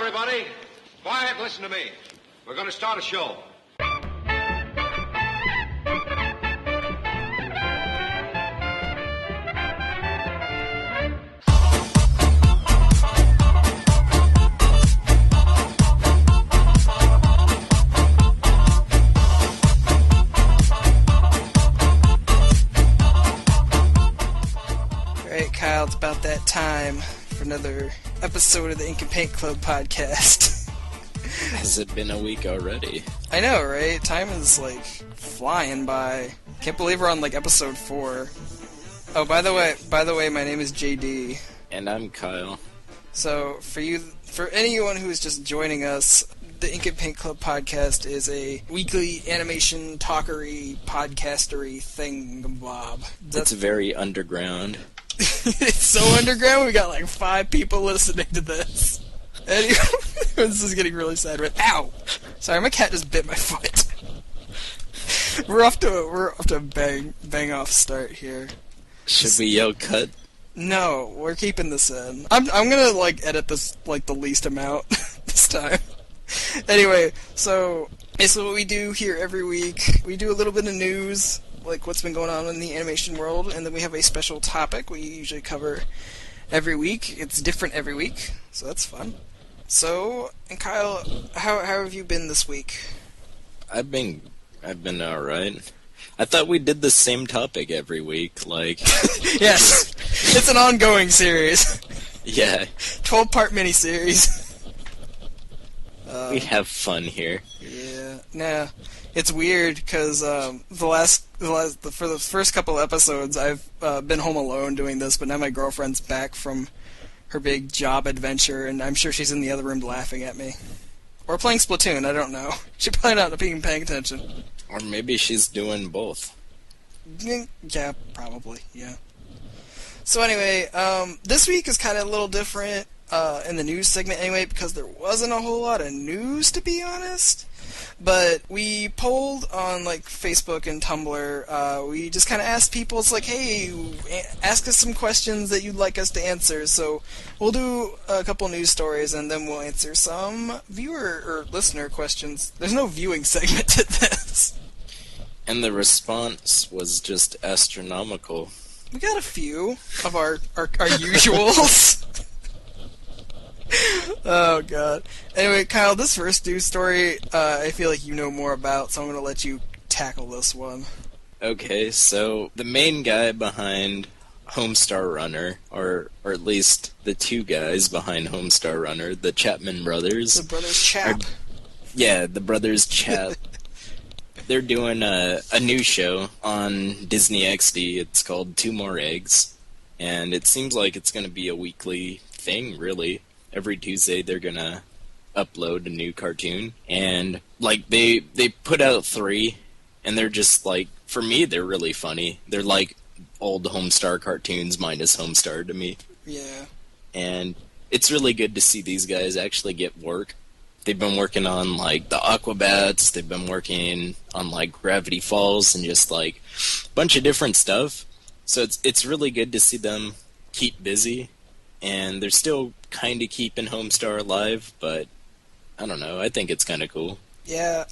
everybody. Quiet, listen to me. We're going to start a show. Alright, Kyle, it's about that time for another episode of the Ink and Paint Club podcast. Has it been a week already? I know, right? Time is, flying by. Can't believe we're on, episode 4. Oh, by the way, my name is JD. And I'm Kyle. So, for anyone who is just joining us, the Ink and Paint Club podcast is a weekly animation talkery, podcastery thingamabob. It's very underground. It's so underground, we got 5 people listening to this. Anyway, this is getting really sad. Ow! Sorry, my cat just bit my foot. We're off to a bang off start here. Should we yell cut? No, we're keeping this in. I'm gonna edit this the least amount this time. Anyway, so basically what we do here every week, we do a little bit of news, what's been going on in the animation world, and then we have a special topic we usually cover every week. It's different every week, so that's fun. So, and Kyle, how have you been this week? I've been alright. I thought we did the same topic every week, Yes, it's an ongoing series. Yeah. 12-part miniseries. We have fun here. Yeah, nah. It's weird because for the first couple episodes, I've been home alone doing this, but now my girlfriend's back from her big job adventure, and I'm sure she's in the other room laughing at me. Or playing Splatoon, I don't know. She probably not being paying attention. Or maybe she's doing both. Yeah, probably, yeah. So anyway, this week is kind of a little different in the news segment anyway, because there wasn't a whole lot of news, to be honest. But we polled on Facebook and Tumblr. We just kind of asked people, it's hey, ask us some questions that you'd like us to answer. So we'll do a couple news stories, and then we'll answer some viewer or listener questions. There's no viewing segment to this. And the response was just astronomical. We got a few of our usuals. Oh, God. Anyway, Kyle, this first news story, I feel like you know more about, so I'm going to let you tackle this one. Okay, so the main guy behind Homestar Runner, or at least the two guys behind Homestar Runner, the Chapman brothers. The brothers Chap. The brothers Chap. They're doing a new show on Disney XD. It's called Two More Eggs, and it seems like it's going to be a weekly thing, really. Every Tuesday they're gonna upload a new cartoon, and they put out 3, and they're just for me they're really funny. They're old Homestar cartoons minus Homestar to me. Yeah. And it's really good to see these guys actually get work. They've been working on the Aquabats, they've been working on Gravity Falls and just a bunch of different stuff. So it's really good to see them keep busy. And they're still kind of keeping Homestar alive, but I don't know. I think it's kind of cool. Yeah,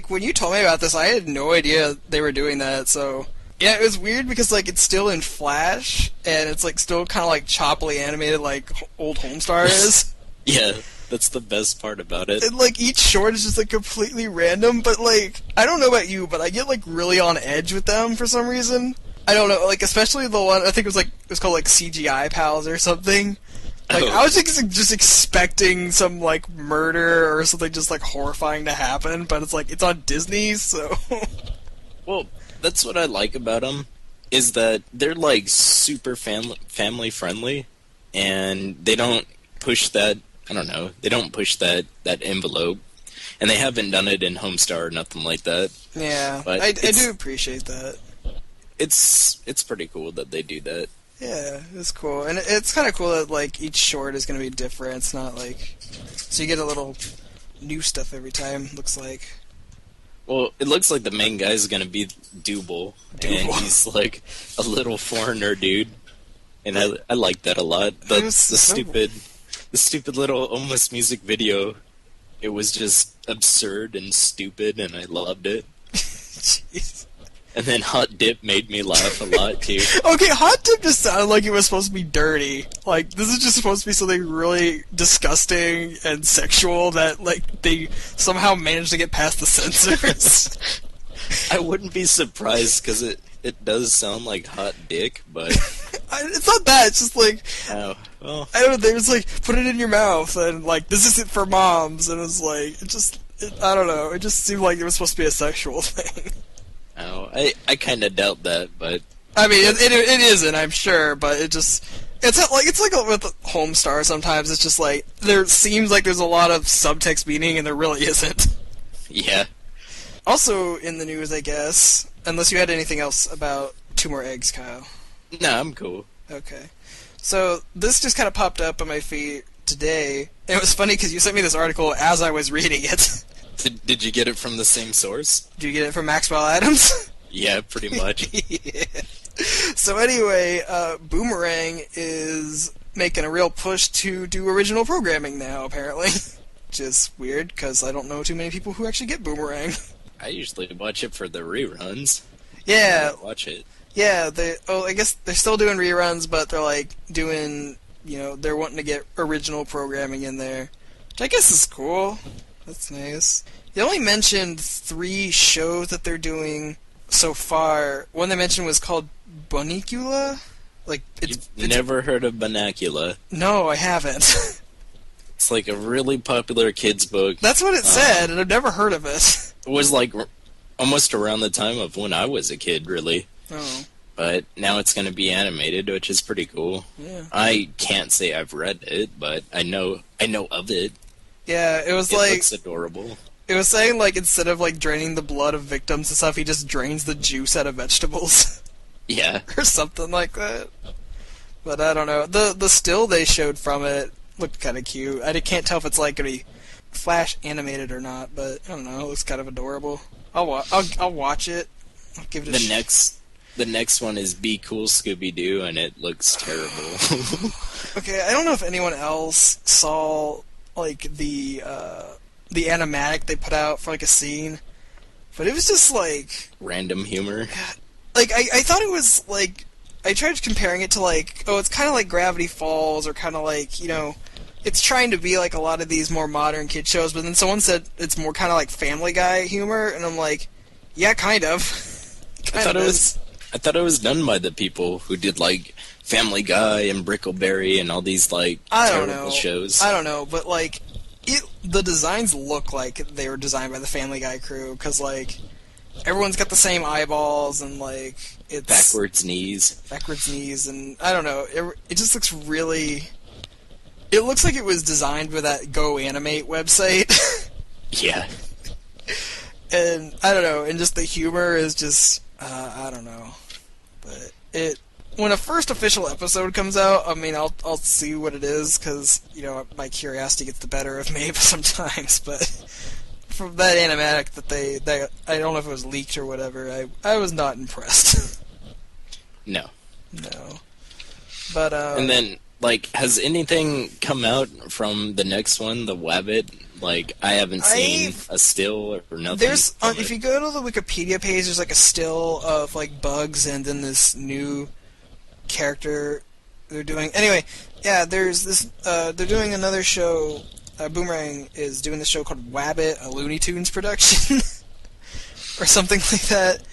when you told me about this, I had no idea they were doing that, so... Yeah, it was weird because, it's still in Flash, and it's, still kind of, choppily animated like old Homestar is. Yeah, that's the best part about it. And, each short is just, completely random, but, I don't know about you, but I get, really on edge with them for some reason. I don't know, especially the one, I think it was called, CGI Pals or something. I was just expecting some, murder or something just, horrifying to happen, but it's it's on Disney, so... Well, that's what I like about them, is that they're, super family-friendly, and they don't push that, I don't know, they don't push that envelope, and they haven't done it in Homestar or nothing like that. Yeah, but I do appreciate that. It's pretty cool that they do that. Yeah, it's cool. And it's kind of cool that, each short is going to be different. It's not, so you get a little new stuff every time, looks like. Well, it looks like the main guy is going to be Double. And he's, a little foreigner dude. And I like that a lot. The stupid the stupid little almost music video. It was just absurd and stupid, and I loved it. Jeez. And then Hot Dip made me laugh a lot, too. Okay, Hot Dip just sounded like it was supposed to be dirty. Like, this is just supposed to be something really disgusting and sexual that, like, they somehow managed to get past the censors. I wouldn't be surprised, because it does sound like hot dick, but... It's not that, it's just like... Oh, well... I don't know, they was like, put it in your mouth, and, like, this isn't for moms, and it was like, I don't know, it just seemed like it was supposed to be a sexual thing. Oh, I kind of doubt that, but... I mean, it isn't, I'm sure, but it just... It's like with Homestar sometimes, it's just like, there seems like there's a lot of subtext meaning, and there really isn't. Yeah. Also in the news, I guess, unless you had anything else about Two More Eggs, Kyle. No, I'm cool. Okay. So, this just kind of popped up on my feed today, and it was funny because you sent me this article as I was reading it. Did you get it from the same source? Did you get it from Maxwell Adams? Yeah, pretty much. Yeah. So anyway, Boomerang is making a real push to do original programming now, apparently. Which is weird, because I don't know too many people who actually get Boomerang. I usually watch it for the reruns. Yeah. I watch it. Yeah, I guess they're still doing reruns, but they're like doing, they're wanting to get original programming in there. Which I guess is cool. That's nice. They only mentioned 3 shows that they're doing so far. One they mentioned was called Bunicula. Like, it's never heard of Bunnicula. No, I haven't. It's like a really popular kids book. That's what it said, and I've never heard of it. It was like almost around the time of when I was a kid, really. Oh. But now it's going to be animated, which is pretty cool. Yeah. I can't say I've read it, but I know of it. Yeah, it looks adorable. It was saying, like, instead of, like, draining the blood of victims and stuff, he just drains the juice out of vegetables. Yeah. Or something like that. But I don't know. The still they showed from it looked kind of cute. I can't tell if it's, like, going to be Flash animated or not, but I don't know. It looks kind of adorable. I'll watch it. I'll give it a shot. The next one is Be Cool Scooby-Doo, and it looks terrible. Okay, I don't know if anyone else saw, like, the animatic they put out for, like, a scene, but it was just, like... Random humor. Like, I thought it was, like... I tried comparing it to, like, it's kind of like Gravity Falls, or kind of like, it's trying to be like a lot of these more modern kid shows, but then someone said it's more kind of like Family Guy humor, and I'm like, yeah, kind of. I thought it was done by the people who did, like, Family Guy and Brickleberry and all these, like, terrible shows. I don't know, but, like, the designs look like they were designed by the Family Guy crew, because, like, everyone's got the same eyeballs, and, like, it's... Backwards knees, and, I don't know, it just looks really... It looks like it was designed with that Go Animate website. Yeah. And, I don't know, and just the humor is just... I don't know. But when a first official episode comes out, I mean, I'll see what it is, because, my curiosity gets the better of me sometimes, but from that animatic that I don't know if it was leaked or whatever, I was not impressed. No. But, and then, like, has anything come out from the next one, the Wabbit? Like, I haven't seen a still or nothing. There's, if you go to the Wikipedia page, there's like a still of like Bugs and then this new character they're doing. Anyway, yeah, there's this. They're doing another show. Boomerang is doing this show called Wabbit, a Looney Tunes production, or something like that.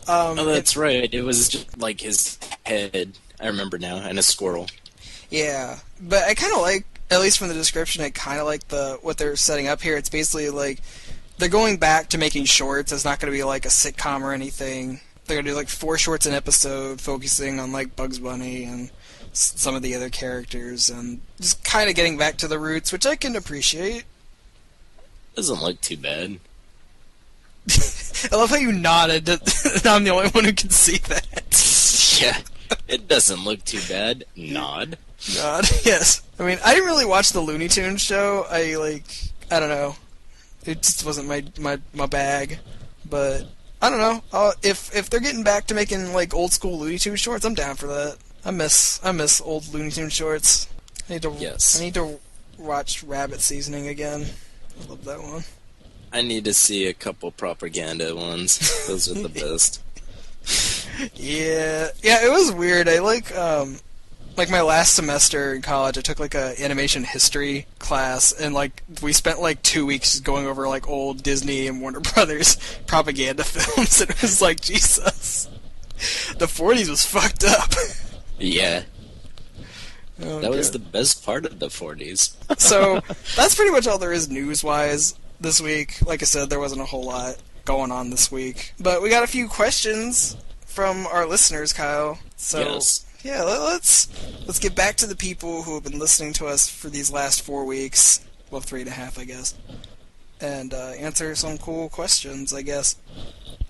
Oh, that's right. It was just like his head. I remember now, and a squirrel. Yeah, but I kind of like. At least from the description, I kind of like what they're setting up here. It's basically like they're going back to making shorts. It's not going to be like a sitcom or anything. They're going to do like 4 shorts an episode, focusing on like Bugs Bunny and some of the other characters, and just kind of getting back to the roots, which I can appreciate. Doesn't look too bad. I love how you nodded. I'm the only one who can see that. Yeah, it doesn't look too bad. Nod. God, yes. I mean, I didn't really watch the Looney Tunes show. I don't know. It just wasn't my bag. But, I don't know. If they're getting back to making, like, old school Looney Tunes shorts, I'm down for that. I miss old Looney Tunes shorts. I need to watch Rabbit Seasoning again. I love that one. I need to see a couple propaganda ones. Those are the best. Yeah, it was weird. I like my last semester in college, I took like a animation history class, and like we spent like 2 weeks going over like old Disney and Warner Brothers propaganda films, and it was like, Jesus, the 40s was fucked up. Yeah. Oh, That was God. the best part of the 40s. So that's pretty much all there is news-wise this week. Like I said, there wasn't a whole lot going on this week, but we got a few questions from our listeners, Kyle. So Yes. yeah, let's get back to the people who have been listening to us for these last 4 weeks, well, 3.5, I guess, and answer some cool questions, I guess.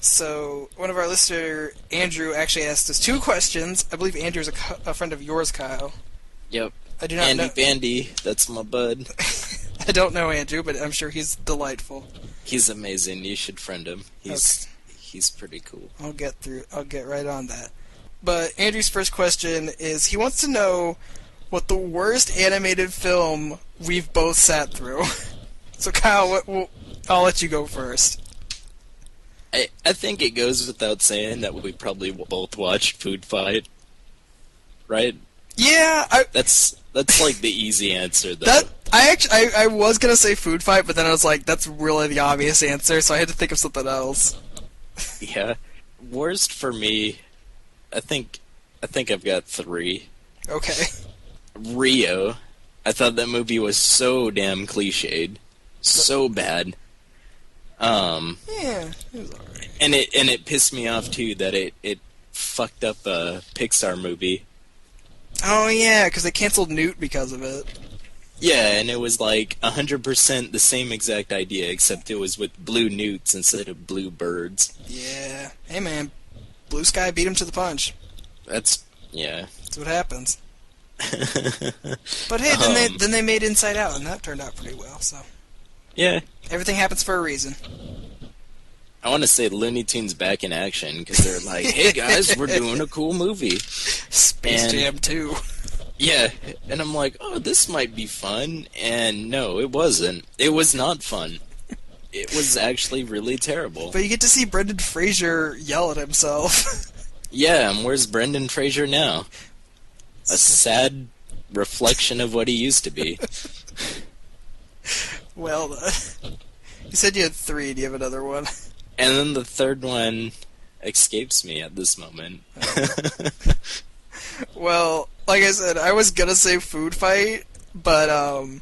So one of our listener, Andrew, actually asked us 2 questions. I believe Andrew's a friend of yours, Kyle. Yep. I do not Andy know. Bandy, that's my bud. I don't know Andrew, but I'm sure he's delightful. He's amazing. You should friend him. He's pretty cool. I'll get right on that. But Andrew's first question is, he wants to know what the worst animated film we've both sat through. So Kyle, I'll let you go first. I think it goes without saying that we probably both watched Food Fight, right? Yeah, That's like the easy answer, though. I was gonna say Food Fight, but then I was like, that's really the obvious answer, so I had to think of something else. Yeah. Worst for me, I think I've got 3. Okay. Rio. I thought that movie was so damn cliched, so bad. Yeah, it was alright. And it pissed me off too that it fucked up a Pixar movie. Oh yeah, because they canceled Newt because of it. Yeah, and it was like 100% the same exact idea, except it was with blue newts instead of blue birds. Yeah. Hey man, Blue Sky beat him to the punch. Yeah. That's what happens. But hey, then they made Inside Out, and that turned out pretty well. So Yeah. everything happens for a reason. I want to say Looney Tunes back in action, because they're like, hey guys, we're doing a cool movie. Space Jam 2. Yeah, and I'm like, oh, this might be fun, and no, it wasn't. It was not fun. It was actually really terrible. But you get to see Brendan Fraser yell at himself. Yeah, and where's Brendan Fraser now? A sad reflection of what he used to be. Well, you said you had 3. Do you have another one? And then the third one escapes me at this moment. Well, like I said, I was gonna say Food Fight, but and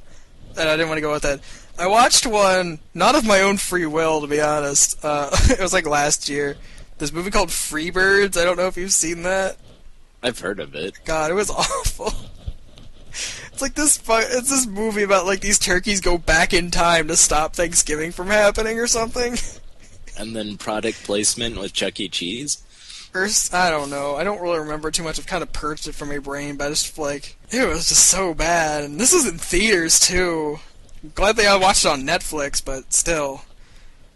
I didn't want to go with that. I watched one, not of my own free will, to be honest. It was like last year. This movie called Freebirds. I don't know if you've seen that. I've heard of it. God, it was awful. It's like it's this movie about like these turkeys go back in time to stop Thanksgiving from happening or something. And then product placement with Chuck E. Cheese. First, I don't know. I don't really remember too much. I've kind of purged it from my brain, but I just like, it was just so bad. And this was in theaters too. I'm glad they all watched it on Netflix, but still,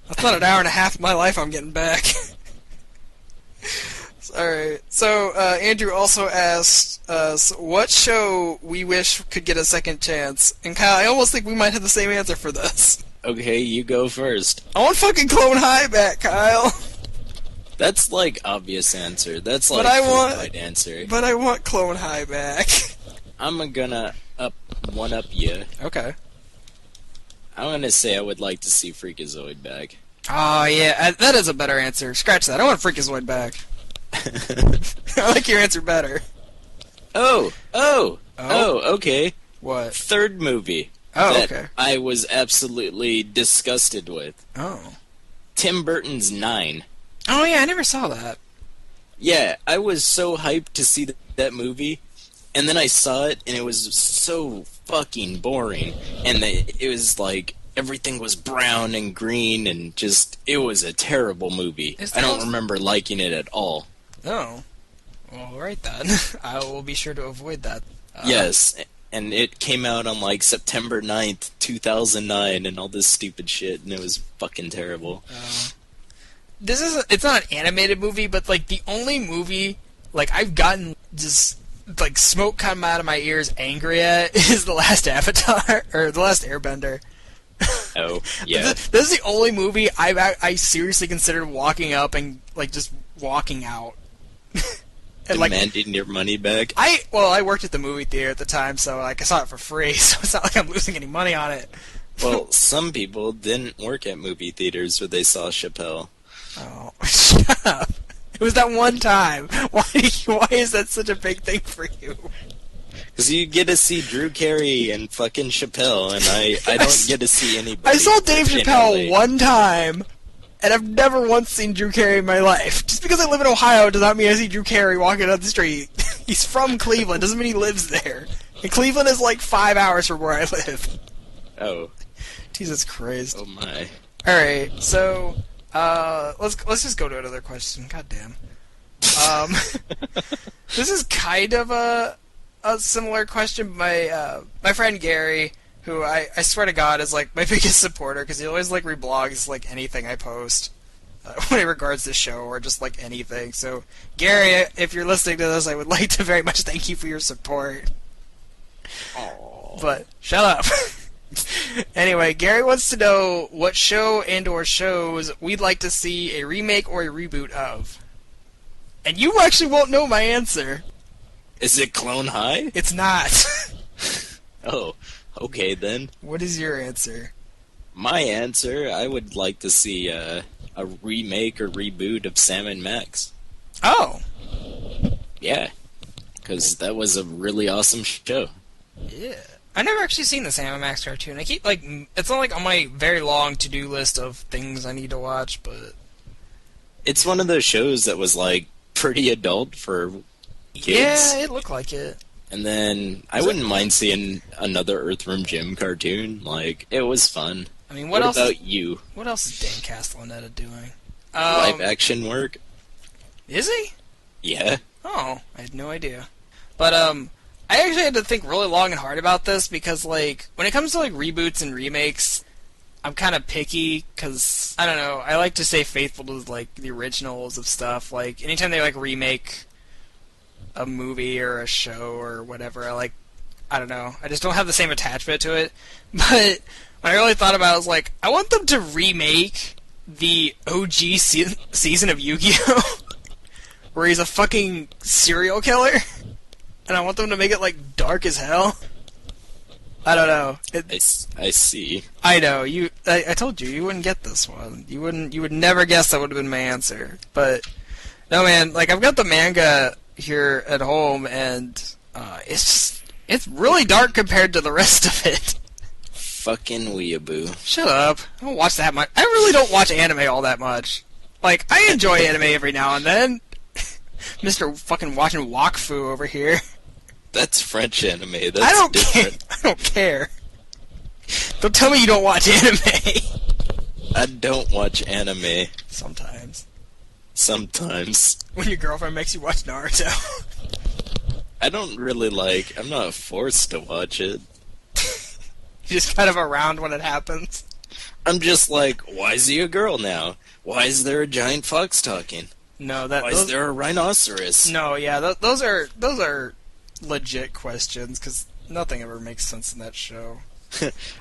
that's not an hour and a half of my life I'm getting back. Alright, so Andrew also asked us what show we wish could get a second chance. And Kyle, I almost think we might have the same answer for this. Okay, you go first. I want fucking Clone High back, Kyle. That's like obvious answer. That's like But I want- right answer. But I want Clone High back. I'm gonna one up you. Okay. I'm gonna say I would like to see Freakazoid back. Oh yeah, that is a better answer. Scratch that. I want Freakazoid back. I like your answer better. Oh, okay. What? Third movie Oh, that okay. I was absolutely disgusted with. Oh. Tim Burton's 9. Oh yeah, I never saw that. Yeah, I was so hyped to see that movie, and then I saw it, and it was so fucking boring. And it was like everything was brown and green, and just it was a terrible movie. I don't remember liking it at all. Oh. Well, right then. I will be sure to avoid that. Yes, and it came out on like September 9th, 2009, and all this stupid shit, and it was fucking terrible. It's not an animated movie, but like the only movie like I've gotten just like smoke come out of my ears angry at is The Last Avatar or The Last Airbender. Oh, yeah. This is the only movie I seriously considered walking up and like just walking out. And, Demanding your money back? I worked at the movie theater at the time, so like I saw it for free, so it's not like I'm losing any money on it. Well, some people didn't work at movie theaters where they saw Chappelle. Oh, shut up. It was that one time. Why is that such a big thing for you? Because you get to see Drew Carey and fucking Chappelle, and I don't get to see anybody. I saw Dave in Chappelle LA. one time, and I've never once seen Drew Carey in my life. Just because I live in Ohio does not mean I see Drew Carey walking down the street. He's from Cleveland, doesn't mean he lives there. And Cleveland is like 5 hours from where I live. Oh. Jesus Christ. Oh my. Alright, so, let's just go to another question. God damn. This is kind of a similar question. My friend Gary, who I swear to God is like my biggest supporter, because he always like reblogs like anything I post when it regards this show or just like anything. So Gary, if you're listening to this, I would like to very much thank you for your support. Aww. But shut up. Anyway, Gary wants to know what show and/or shows we'd like to see a remake or a reboot of. And you actually won't know my answer. Is it Clone High? It's not. Oh, okay then. What is your answer? My answer, I would like to see a remake or reboot of Sam and Max. Oh. Yeah, because that was a really awesome show. Yeah. I never actually seen the Sam and Max cartoon. I keep, like, it's not like on my very long to-do list of things I need to watch, but... It's one of those shows that was, like, pretty adult for kids. Yeah, it looked like it. And then I wouldn't mind seeing another Earthworm Jim cartoon. Like, it was fun. I mean, What else about you? What else is Dan Castellaneta doing? Live action work? Is he? Yeah. Oh, I had no idea. But, I actually had to think really long and hard about this because, like, when it comes to, like, reboots and remakes, I'm kind of picky because, I don't know, I like to stay faithful to, like, the originals of stuff. Like, anytime they, like, remake a movie or a show or whatever, I don't know, I just don't have the same attachment to it. But when I really thought about it, I was like, I want them to remake the OG season of Yu-Gi-Oh! Where he's a fucking serial killer. And I want them to make it, like, dark as hell. I don't know. I see. I know. I told you wouldn't get this one. You would never guess that would have been my answer. But, no, man, like, I've got the manga here at home, and, it's really dark compared to the rest of it. Fucking weeaboo. Shut up. I don't watch that much. I really don't watch anime all that much. Like, I enjoy anime every now and then. Mr. fucking watching Wakfu over here. That's French anime. That's I don't different. care. I don't care. Don't tell me you don't watch anime. I don't watch anime. Sometimes. Sometimes. When your girlfriend makes you watch Naruto. I don't really like... I'm not forced to watch it. You're just kind of around when it happens. I'm just like, why is he a girl now? Why is there a giant fox talking? No, Why is there a rhinoceros? No, yeah, those are legit questions, because nothing ever makes sense in that show.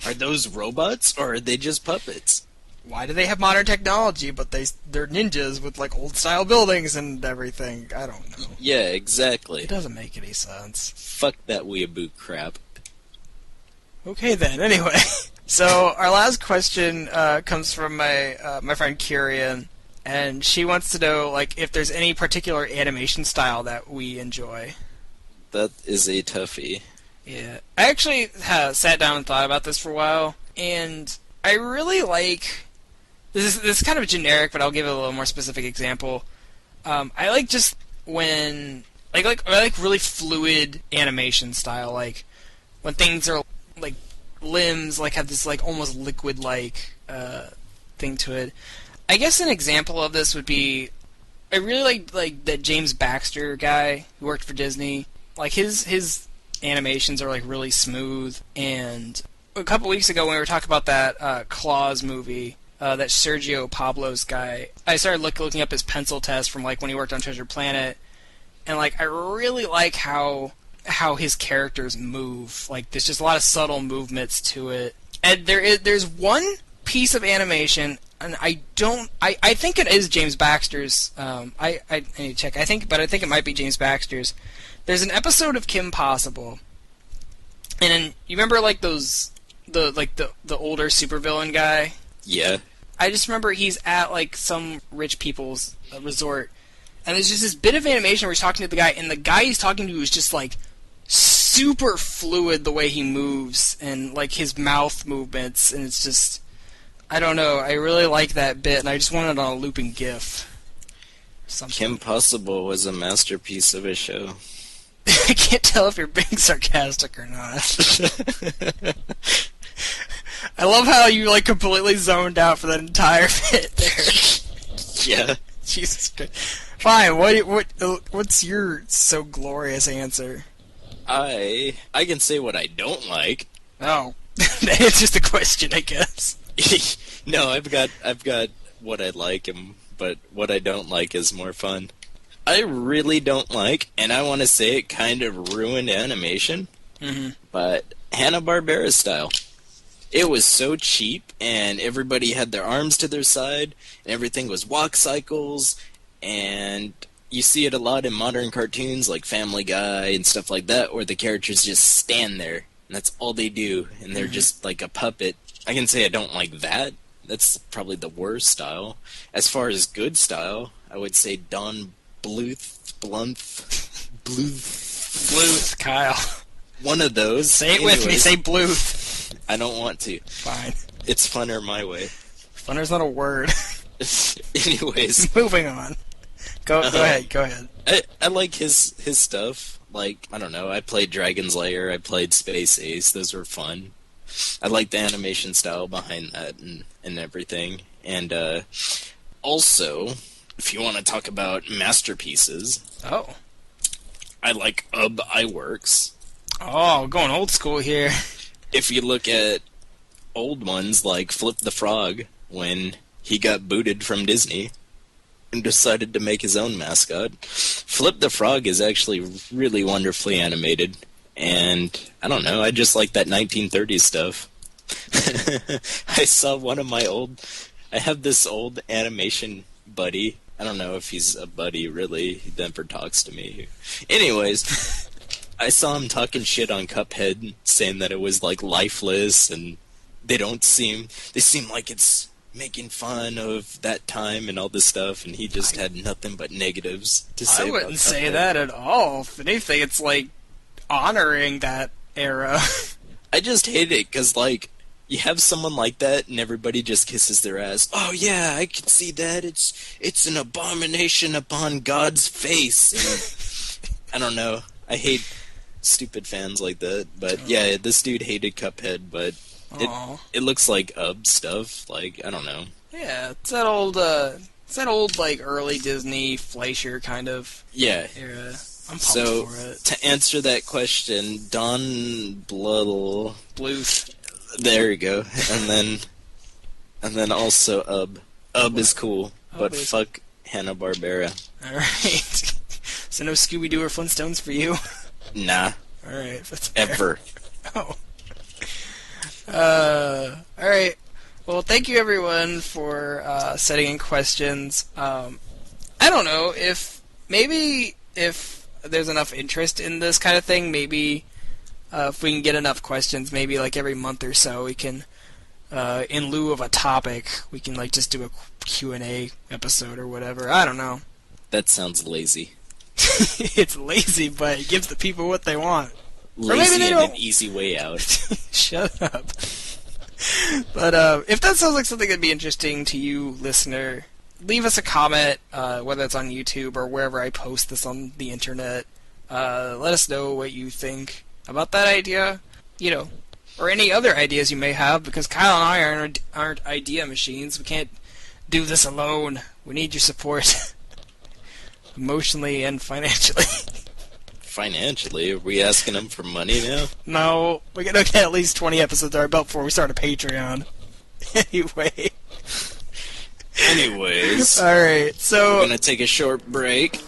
Are those robots, or are they just puppets? Why do they have modern technology, but they're ninjas with, like, old-style buildings and everything? I don't know. Yeah, exactly. It doesn't make any sense. Fuck that weeaboo crap. Okay, then, anyway. So, our last question comes from my friend Kirian, and she wants to know, like, if there's any particular animation style that we enjoy. That is a toughie. Yeah. I actually sat down and thought about this for a while, and I really like... This is kind of generic, but I'll give it a little more specific example. I like just when... I like really fluid animation style, like, when things are, like, limbs, like, have this, like, almost liquid-like thing to it. I guess an example of this would be... I really like that James Baxter guy who worked for Disney. Like, his animations are, like, really smooth, and a couple weeks ago when we were talking about that Claws movie, that Sergio Pablos guy, I started looking up his pencil test from, like, when he worked on Treasure Planet, and like I really like how his characters move. Like there's just a lot of subtle movements to it. And there's one piece of animation, and I think it is James Baxter's. I need to check. I think it might be James Baxter's. There's an episode of Kim Possible, and then you remember like the older supervillain guy. Yeah. I just remember he's at like some rich people's resort, and there's just this bit of animation where he's talking to the guy, and the guy he's talking to is just like super fluid the way he moves and like his mouth movements, and it's just, I don't know, I really like that bit, and I just want it on a looping GIF. Something. Kim Possible was a masterpiece of a show. I can't tell if you're being sarcastic or not. I love how you like completely zoned out for that entire bit there. Yeah. Jesus Christ. Fine. What's your so glorious answer? I can say what I don't like. Oh, that answers the question, I guess. No, I've got what I like, but what I don't like is more fun. I really don't like, and I want to say it kind of ruined animation, but Hanna-Barbera style. It was so cheap, and everybody had their arms to their side, and everything was walk cycles, and you see it a lot in modern cartoons like Family Guy and stuff like that, where the characters just stand there, and that's all they do, and they're just like a puppet. I can say I don't like that. That's probably the worst style. As far as good style, I would say Don Bluth, Kyle. One of those. Say it with me, say Bluth. I don't want to. Fine. It's funner my way. Funner's not a word. Anyways. Moving on. Go ahead. I like his stuff. Like, I don't know, I played Dragon's Lair, I played Space Ace, those were fun. I like the animation style behind that and everything. And also, if you want to talk about masterpieces, I like iWorks. Oh, going old school here. If you look at old ones like Flip the Frog, when he got booted from Disney and decided to make his own mascot, Flip the Frog is actually really wonderfully animated. And, I don't know, I just like that 1930s stuff. I saw one of my I have this old animation buddy. I don't know if he's a buddy, really. He never talks to me. Anyways, I saw him talking shit on Cuphead, saying that it was, like, lifeless, and they seem like it's making fun of that time and all this stuff, and he just had nothing but negatives to say. I wouldn't say that at all. If anything, it's, like, honoring that era. I just hate it, because, like, you have someone like that, and everybody just kisses their ass. Oh, yeah, I can see that. It's an abomination upon God's face. And I don't know. I hate stupid fans like that. But, yeah, this dude hated Cuphead, but it looks like stuff. Like, I don't know. Yeah, it's that old, like, early Disney Fleischer kind of era. I'm pumped for it. To answer that question, Don Bluth. There you go. And then also Ub is cool, but fuck Hanna-Barbera. Alright. So no Scooby-Doo or Flintstones for you? Nah. Alright. Ever. Oh. Alright. Well, thank you everyone for sending in questions. I don't know if there's enough interest in this kind of thing, maybe if we can get enough questions, maybe like every month or so we can, in lieu of a topic, we can like just do a Q&A episode or whatever. I don't know. That sounds lazy. It's lazy, but it gives the people what they want. Lazy and an easy way out. Shut up. But if that sounds like something that'd be interesting to you, listener, leave us a comment, whether it's on YouTube or wherever I post this on the internet. Let us know what you think about that idea, or any other ideas you may have, because Kyle and I aren't idea machines. We can't do this alone. We need your support, emotionally and financially. Financially? Are we asking them for money now? No, we gotta get at least 20 episodes under our belt before we start a Patreon. Anyways. Alright, so... We're gonna take a short break.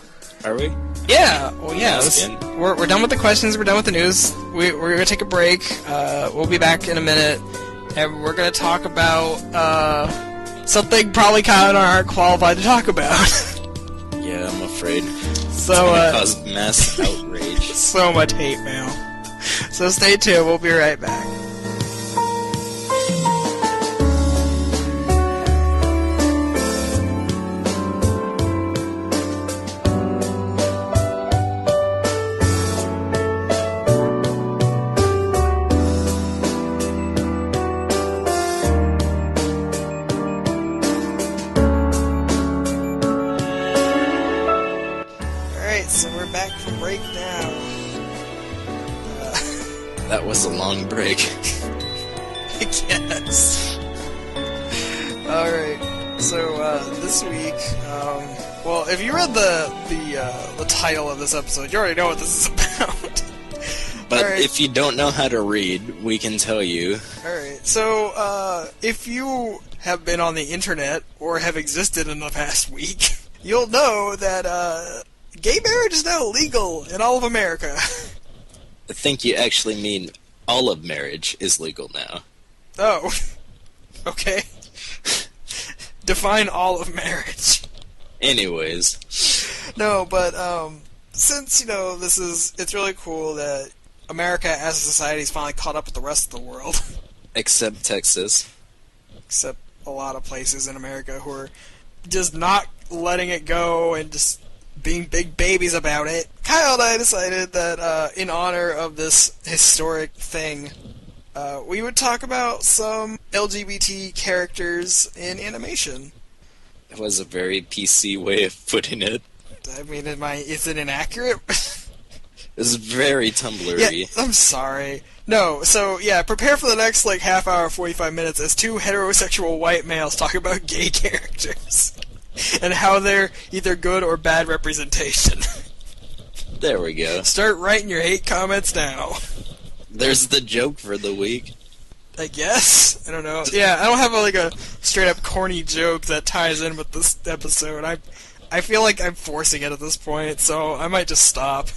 Are we? Yeah, well, yeah. That's good. We're done with the questions. We're done with the news. We're going to take a break. We'll be back in a minute. And we're going to talk about something probably kind of aren't qualified to talk about. Yeah, I'm afraid. So, It's gonna cause mass outrage. so much hate mail. So stay tuned. We'll be right back. So we're back from break now. That was a long break. I guess. Alright, so this week, well, if you read the title of this episode, you already know what this is about. But Alright. if you don't know how to read, we can tell you. Alright, so if you have been on the internet or have existed in the past week, you'll know that gay marriage is now legal in all of America. I think you actually mean all of marriage is legal now. Oh. Okay. Define all of marriage. Anyways. No, but, since, it's really cool that America as a society is finally caught up with the rest of the world. Except Texas. Except a lot of places in America who are just not letting it go and just being big babies about it. Kyle and I decided that, in honor of this historic thing, we would talk about some LGBT characters in animation. It was a very PC way of putting it. I mean, is it inaccurate? It was very Tumblr-y. Yeah, I'm sorry. No, so, yeah, prepare for the next, half hour, 45 minutes as two heterosexual white males talk about gay characters. And how they're either good or bad representation. There we go. Start writing your hate comments now. There's the joke for the week. I guess? I don't know. Yeah, I don't have a straight-up corny joke that ties in with this episode. I feel like I'm forcing it at this point, so I might just stop.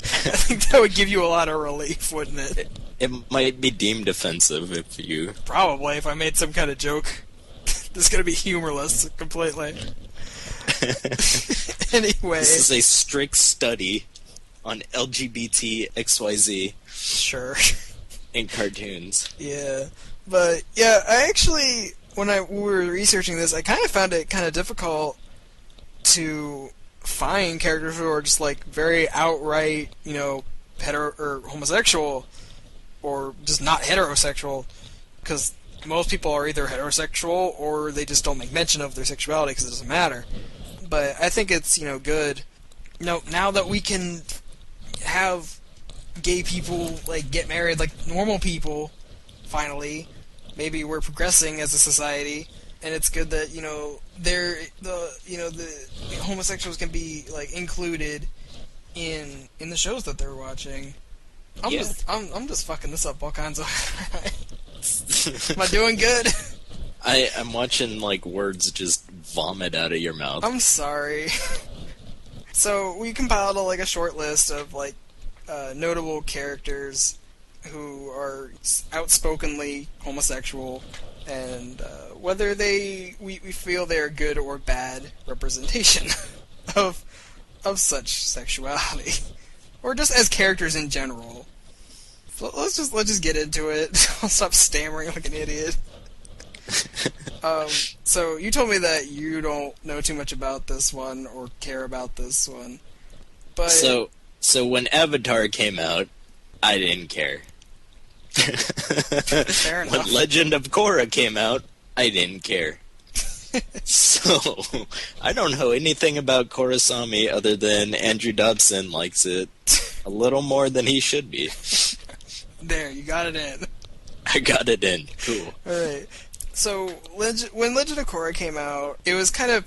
I think that would give you a lot of relief, wouldn't it? It might be deemed offensive if you... Probably, if I made some kind of joke. This is going to be humorless, completely. Anyway. This is a strict study on LGBT XYZ. Sure. In cartoons. Yeah. But, yeah, I actually, when we were researching this, I kind of found it kind of difficult to find characters who are just, very outright, hetero or homosexual, or just not heterosexual, because most people are either heterosexual or they just don't make mention of their sexuality because it doesn't matter. But I think it's, good. Now that we can have gay people, get married like normal people, finally, maybe we're progressing as a society, and it's good that, the homosexuals can be, included in the shows that they're watching. I'm just fucking this up all kinds of... Am I doing good? I'm watching, words just vomit out of your mouth. I'm sorry. So, we compiled a short list of, notable characters who are outspokenly homosexual, and whether we feel they're good or bad representation of such sexuality. Or just as characters in general. So let's just get into it. I'll stop stammering like an idiot. So you told me that you don't know too much about this one or care about this one, but so when Avatar came out, I didn't care. Fair enough. When Legend of Korra came out, I didn't care. So I don't know anything about Korrasami other than Andrew Dobson likes it a little more than he should be. There, you got it in. I got it in. Cool. Alright. So, when Legend of Korra came out, it was kind of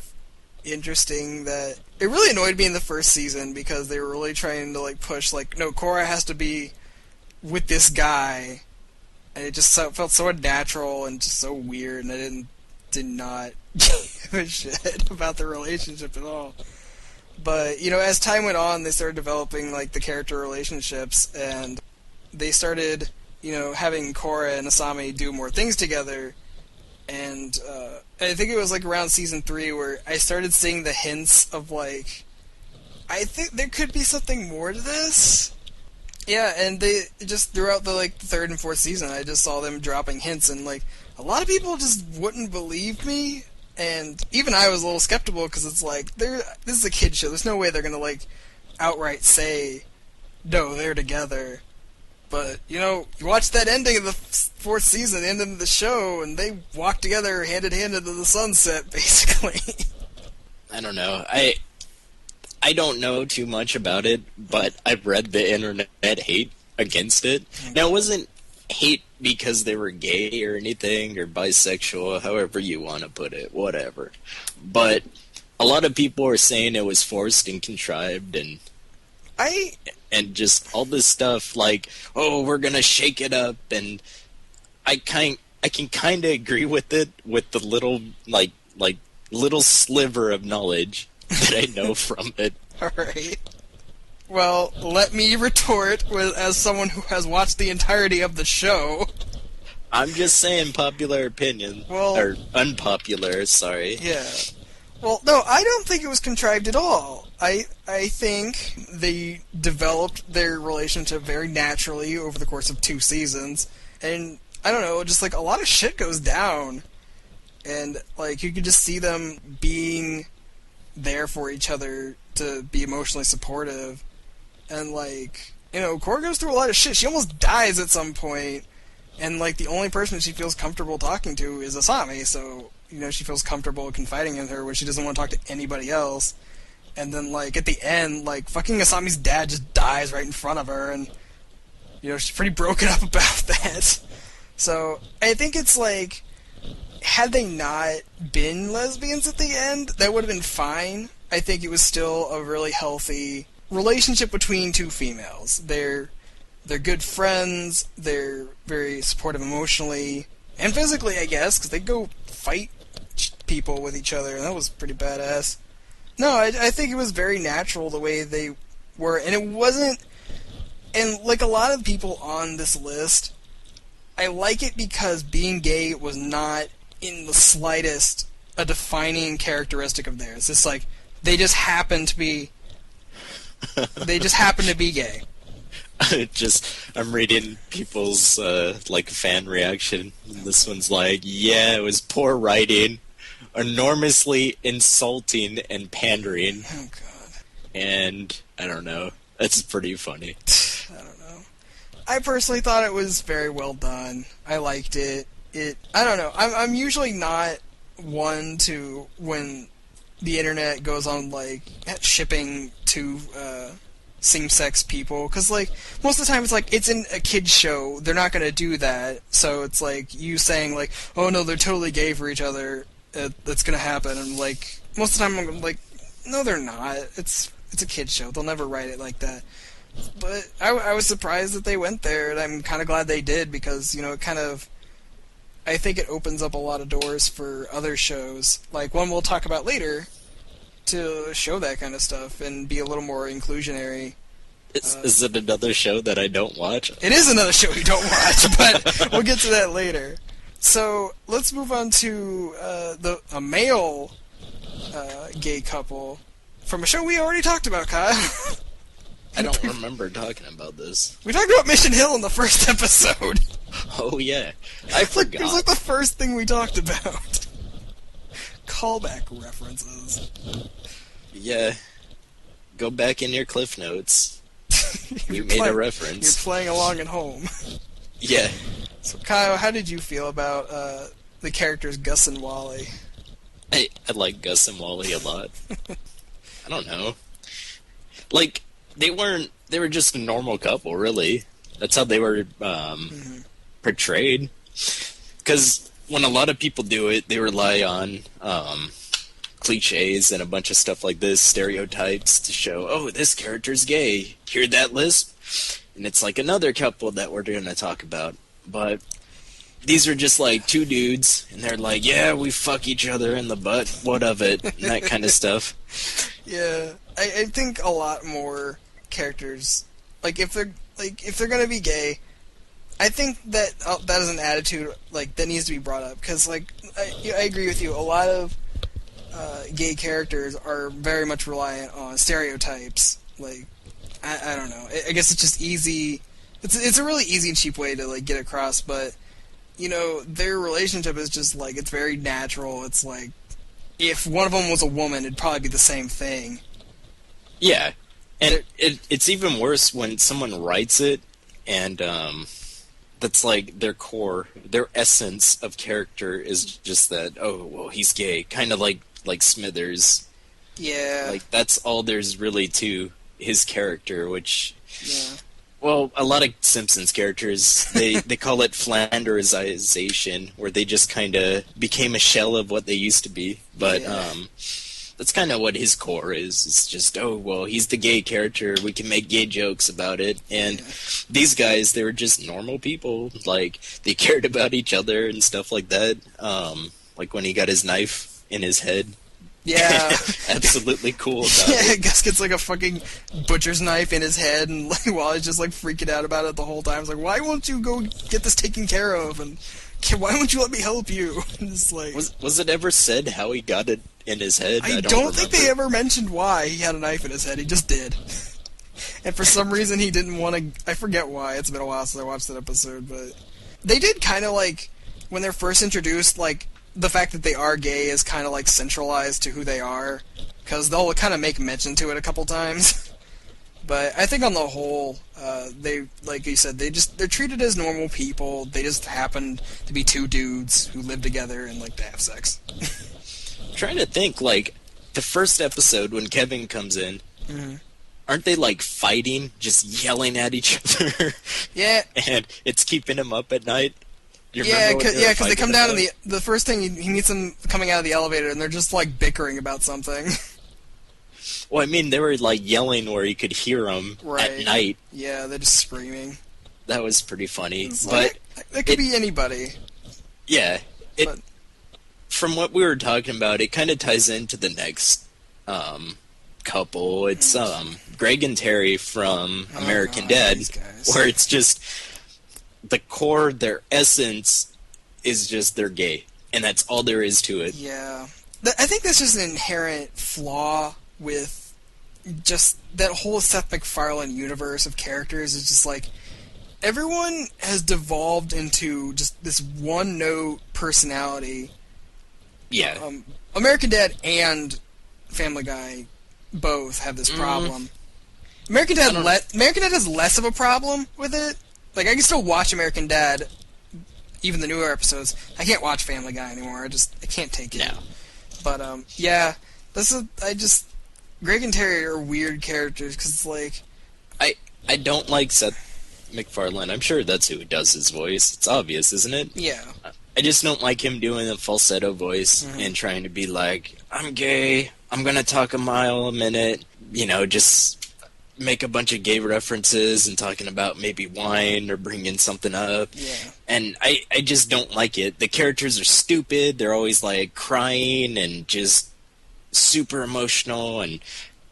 interesting that... It really annoyed me in the first season, because they were really trying to, push, no, Korra has to be with this guy, and it just felt so unnatural and just so weird, and I did not give a shit about the relationship at all. But, you know, as time went on, they started developing, like, the character relationships, and they started, you know, having Korra and Asami do more things together. And I think it was, like, around Season 3 where I started seeing the hints of, like, I think there could be something more to this. Yeah, and they just throughout the, like, third and fourth season, I just saw them dropping hints, and, like, a lot of people just wouldn't believe me. And even I was a little skeptical because it's like, this is a kid show. There's no way they're going to, like, outright say, no, they're together. But, you know, you watch that ending of the fourth season, the end of the show, and they walk together hand in hand into the sunset, basically. I don't know. I don't know too much about it, but I've read the internet hate against it. Now, it wasn't hate because they were gay or anything, or bisexual, however you want to put it, whatever. But a lot of people are saying it was forced and contrived, and just all this stuff like, oh, we're gonna shake it up, and I can kind of agree with it, with the little like little sliver of knowledge that I know from it. Alright. Well, let me retort as someone who has watched the entirety of the show. I'm just saying popular opinion. Or unpopular, sorry. Yeah. Well, no, I don't think it was contrived at all. I think they developed their relationship very naturally over the course of 2 seasons. And, I don't know, just, like, a lot of shit goes down. And, like, you could just see them being there for each other to be emotionally supportive. And, like, you know, Korra goes through a lot of shit. She almost dies at some point, and, like, the only person she feels comfortable talking to is Asami, so, you know, she feels comfortable confiding in her when she doesn't want to talk to anybody else. And then, like, at the end, like, fucking Asami's dad just dies right in front of her, and, you know, she's pretty broken up about that. So, I think it's, like, had they not been lesbians at the end, that would have been fine. I think it was still a really healthy relationship between 2 females. They're good friends, they're very supportive emotionally, and physically, I guess, because they go fight people with each other, and that was pretty badass. No, I think it was very natural the way they were, and it wasn't, and like a lot of people on this list, I like it because being gay was not in the slightest a defining characteristic of theirs. It's like, they just happen to be gay. I'm reading people's, like, fan reaction. And this one's like, yeah, it was poor writing, enormously insulting and pandering. Oh, God. And, I don't know. That's pretty funny. I don't know. I personally thought it was very well done. I liked it. I don't know. I'm usually not one to, when the internet goes on, like, shipping to same-sex people, because, like, most of the time it's like, it's in a kid's show, they're not going to do that, so it's like, you saying, like, oh no, they're totally gay for each other, that's going to happen, and, like, most of the time I'm like, no, they're not, it's a kid's show, they'll never write it like that. But I was surprised that they went there, and I'm kind of glad they did, because, you know, it kind of, I think it opens up a lot of doors for other shows, like one we'll talk about later, to show that kind of stuff and be a little more inclusionary. Is it another show that I don't watch? It is another show you don't watch, but we'll get to that later. So let's move on to a male gay couple from a show we already talked about, Kyle. I don't remember talking about this. We talked about Mission Hill in the first episode. Oh, yeah. I forgot. It was like the first thing we talked about. Callback references. Yeah. Go back in your Cliff Notes. We made a reference. You're playing along at home. Yeah. So, Kyle, how did you feel about the characters Gus and Wally? I like Gus and Wally a lot. I don't know. Like, they were just a normal couple, really. That's how they were portrayed. Because when a lot of people do it, they rely on cliches and a bunch of stuff like this, stereotypes to show, oh, this character's gay. Hear that lisp? And it's like another couple that we're going to talk about. But these are just like 2 dudes, and they're like, yeah, we fuck each other in the butt. What of it? And that kind of stuff. Yeah, I think a lot more characters, if they're gonna be gay, I think that that is an attitude that needs to be brought up because I agree with you. A lot of gay characters are very much reliant on stereotypes. I don't know. I guess it's just easy. It's a really easy and cheap way to get across, but their relationship is just it's very natural. It's if one of them was a woman, it'd probably be the same thing. Yeah, and it's even worse when someone writes it, and that's their core, their essence of character is just that. Oh, well, he's gay, kind of like Smithers. Yeah, that's all there's really to his character, which. Yeah. Well, a lot of Simpsons characters, they call it Flandersization, where they just kind of became a shell of what they used to be. But that's kind of what his core is. It's just, oh, well, he's the gay character. We can make gay jokes about it. And these guys, they were just normal people. They cared about each other and stuff like that. When he got his knife in his head. Yeah. Absolutely cool about it. Gus gets a fucking butcher's knife in his head, and while he's just freaking out about it the whole time, it's why won't you go get this taken care of? And why won't you let me help you? And it's was it ever said how he got it in his head? I don't think they ever mentioned why he had a knife in his head. He just did. And for some reason he didn't want to. I forget why. It's been a while since I watched that episode, but they did kind of when they're first introduced, the fact that they are gay is kind of centralized to who they are, because they'll kind of make mention to it a couple times. But I think on the whole, they, like you said, they're treated as normal people. They just happen to be two dudes who live together and to have sex. I'm trying to think, the first episode when Kevin comes in, aren't they fighting, just yelling at each other? Yeah. And it's keeping him up at night. Yeah, because they come down and the first thing he meets them coming out of the elevator, and they're just bickering about something. Well, I mean, they were yelling where you could hear them at night. Yeah, they're just screaming. That was pretty funny, but that could be anybody. Yeah, from what we were talking about, it kind of ties into the next couple. It's Greg and Terry from American Dad, where it's just. The core, their essence, is just they're gay, and that's all there is to it. Yeah. I think that's just an inherent flaw with just that whole Seth MacFarlane universe of characters. It's just everyone has devolved into just this one-note personality. Yeah. American Dad and Family Guy both have this problem. American Dad has less of a problem with it. I can still watch American Dad, even the newer episodes. I can't watch Family Guy anymore. I can't take it. No. But, yeah, Greg and Terry are weird characters, because it's I don't like Seth MacFarlane. I'm sure that's who does his voice. It's obvious, isn't it? Yeah. I just don't like him doing a falsetto voice and trying to be I'm gay, I'm gonna talk a mile a minute, just make a bunch of gay references and talking about maybe wine or bringing something up. Yeah. And I just don't like it. The characters are stupid. They're always crying and just super emotional, and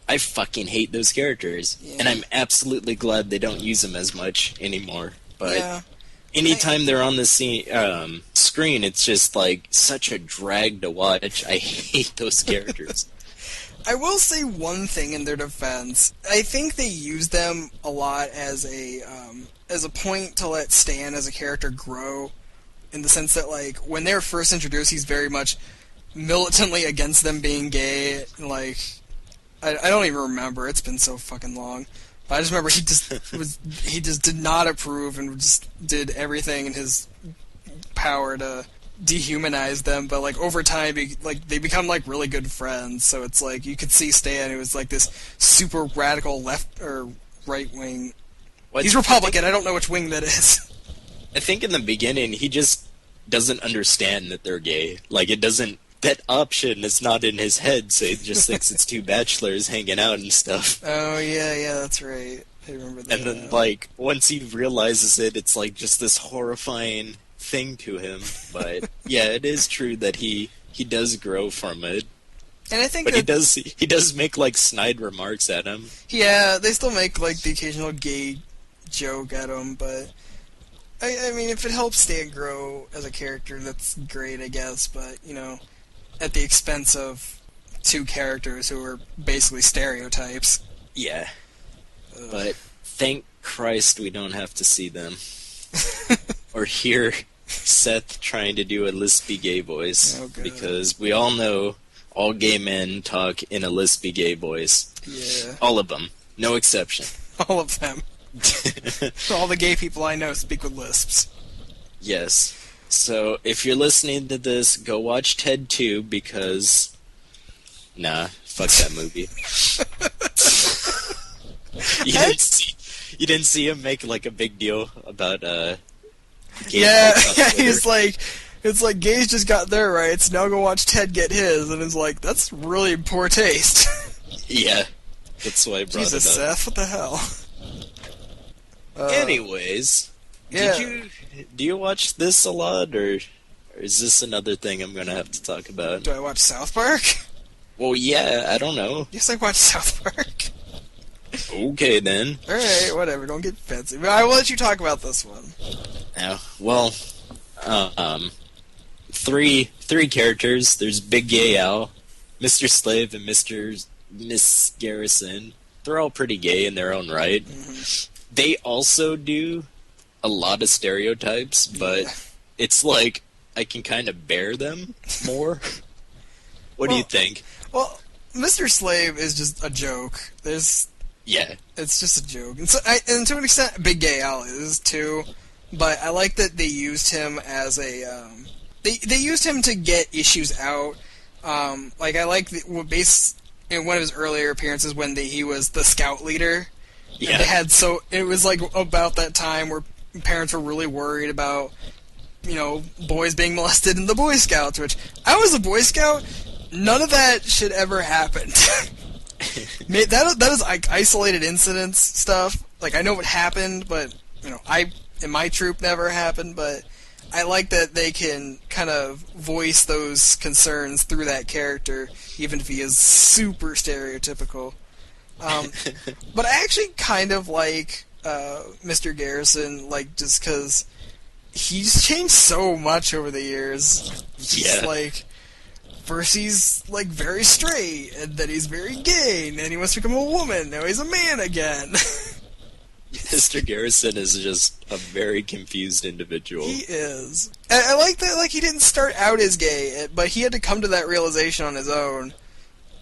I fucking hate those characters. Yeah. And I'm absolutely glad they don't use them as much anymore. But anytime they're on the screen, it's just such a drag to watch. I hate those characters. I will say one thing in their defense. I think they use them a lot as a point to let Stan as a character grow, in the sense that when they're first introduced, he's very much militantly against them being gay. I don't even remember. It's been so fucking long. But I just remember he just did not approve and just did everything in his power to dehumanize them, but over time they become really good friends. So it's you could see Stan, who was this super radical left or right wing. He's Republican. I don't know which wing that is. I think in the beginning he just doesn't understand that they're gay. That option is not in his head, so he just thinks it's two bachelors hanging out and stuff. Oh yeah, that's right. I remember that. And then once he realizes it, it's just this horrifying thing to him. But yeah, it is true that he does grow from it. And I think But he does make like snide remarks at him. yeah, they still make like the occasional gay joke at him, but I mean, if it helps Stan grow as a character, that's great, I guess. But at the expense of two characters who are basically stereotypes. Yeah. But thank Christ we don't have to see them. Or hear Seth trying to do a lispy gay voice. Oh, God. Because we all know all gay men talk in a lispy gay voice. Yeah. All of them. No exception. All of them. All the gay people I know speak with lisps. Yes. So, if you're listening to this, go watch Ted 2, because... Nah, fuck that movie. You didn't see him make, like, a big deal about, gay Yeah, rights on Twitter? he's like, it's like, gays just got their rights, now go watch Ted get his, and it's like, that's really poor taste. Yeah, that's why I brought Jesus, it up. Seth, what the hell? Anyways, yeah. do you watch this a lot, or is this another thing I'm gonna have to talk about? Do I watch South Park? Well, yeah, I don't know. Yes, I watch South Park. Okay, then. Alright, whatever, don't get fancy. But I will let you talk about this one. Yeah, well, three characters. There's Big Gay Al, Mr. Slave, and Miss Garrison. They're all pretty gay in their own right. Mm-hmm. They also do a lot of stereotypes, but it's like I can kind of bear them more. What do you think? Well, Mr. Slave is just a joke. Yeah. It's just a joke. And to an extent, Big Gay Al is, too. But I like that they used him as a... They used him to get issues out. Like, I like in one of his earlier appearances when he was the scout leader. Yeah. It was like about that time where parents were really worried about, boys being molested in the Boy Scouts, which I was a Boy Scout. None of that should ever happen. That is like isolated incidents stuff. Like, I know what happened, but in my troop never happened, but I like that they can kind of voice those concerns through that character, even if he is super stereotypical. But I actually kind of like Mr. Garrison, like, just because he's changed so much over the years. Just, like, first he's, like, very straight, and then he's very gay, and then he wants to become a woman, now he's a man again. Mr. Garrison is just a very confused individual. He is. I like that, like, he didn't start out as gay, but he had to come to that realization on his own.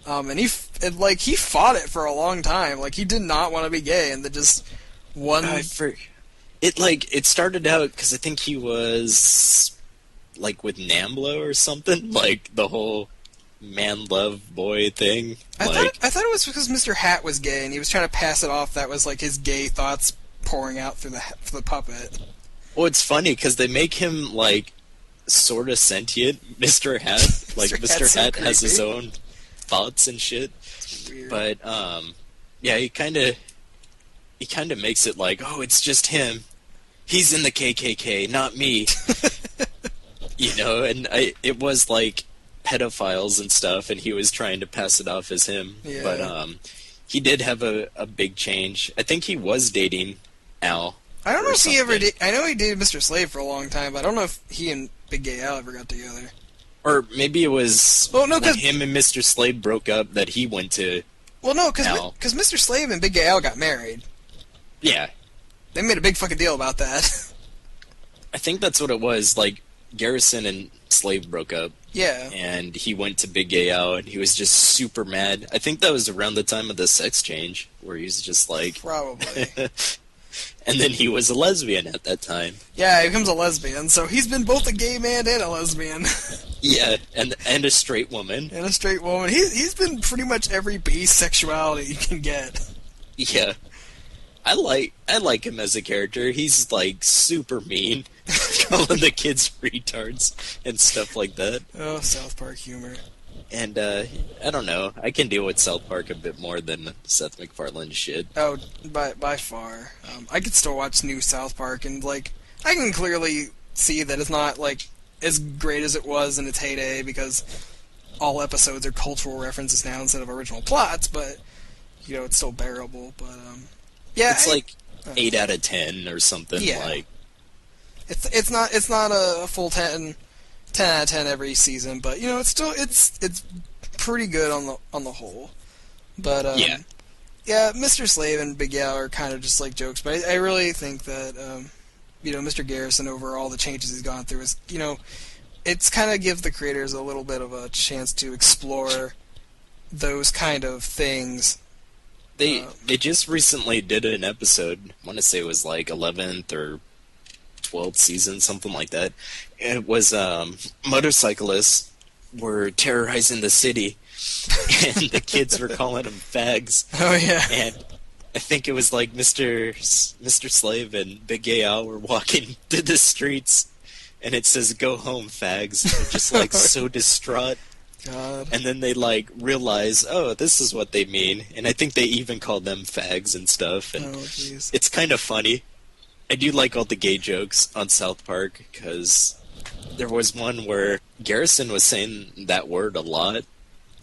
And he fought it for a long time. Like, he did not want to be gay, and then just one... It started out, because I think he was, like, with NAMBLA or something, like, the whole man love boy thing. I thought it was because Mr. Hat was gay, and he was trying to pass it off that was, like, his gay thoughts pouring out through the puppet. Well, it's funny, because they make him, like, sort of sentient, Mr. Hat. Like, Mr. Hat has his own thoughts and shit. Weird. But yeah, he kind of makes it like, oh, it's just him. He's in the KKK, not me. And it was like pedophiles and stuff, and he was trying to pass it off as him. Yeah. But he did have a big change. I think he was dating Al. I don't know if he ever did. I know he dated Mr. Slave for a long time, but I don't know if he and Big Gay Al ever got together. Or maybe it was when him and Mr. Slade broke up that he went to because Mr. Slave and Big Gay Al got married. Yeah. They made a big fucking deal about that. I think that's what it was. Like, Garrison and Slave broke up. Yeah. And he went to Big Gay Al, and he was just super mad. I think that was around the time of the sex change, where he was just like... Probably. And then he was a lesbian at that time. Yeah, he becomes a lesbian, so he's been both a gay man and a lesbian. Yeah, and a straight woman. And a straight woman. He's been pretty much every base sexuality you can get. Yeah. I like him as a character. He's, like, super mean. Calling the kids retards and stuff like that. Oh, South Park humor. And, I don't know. I can deal with South Park a bit more than Seth MacFarlane shit. Oh, by far. I could still watch new South Park, and, like, I can clearly see that it's not, like, as great as it was in its heyday, because all episodes are cultural references now instead of original plots, but it's still bearable. But yeah, It's like 8 out of 10 or something. Yeah. Like it's not a full 10 out of 10 every season, but it's still it's pretty good on the whole. But yeah, Mr. Slave and Big Al are kind of just like jokes, but I really think that Mr. Garrison, over all the changes he's gone through, is it's kind of gives the creators a little bit of a chance to explore those kind of things. they just recently did an episode. I want to say it was like 11th or 12th season, something like that. It was motorcyclists were terrorizing the city, and the kids were calling them fags. Oh yeah. And I think it was like Mr. Slave and Big Al were walking through the streets, and it says "Go home, fags." They're just like so distraught. God. And then they like realize, oh, this is what they mean. And I think they even call them fags and stuff. And Oh jeez. it's kind of funny. I do like all the gay jokes on South Park, because there was one where Garrison was saying that word a lot.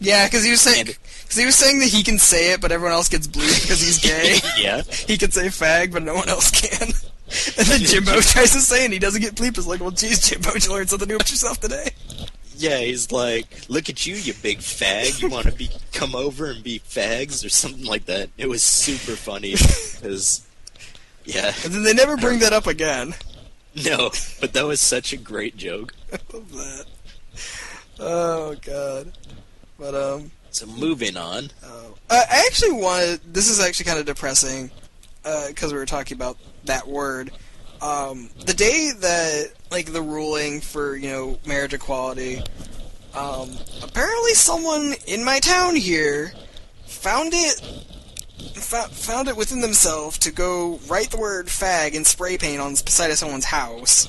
Yeah, because he was saying that he can say it, but everyone else gets bleeped because he's gay. Yeah. He can say fag, but no one else can. And then Jimbo tries to say it, and he doesn't get bleeped. It's like, well, geez, Jimbo, you learned something new about yourself today. Yeah, he's like, look at you, you big fag. You want to come over and be fags or something like that. It was super funny, because, yeah. And then they never bring that up again. No, but that was such a great joke. I love that. Oh, God. But, So moving on. I actually wanted... This is actually kind of depressing, because we were talking about that word. The day that, like, the ruling for, marriage equality, apparently someone in my town here found it within themselves to go write the word fag in spray paint on the side of someone's house.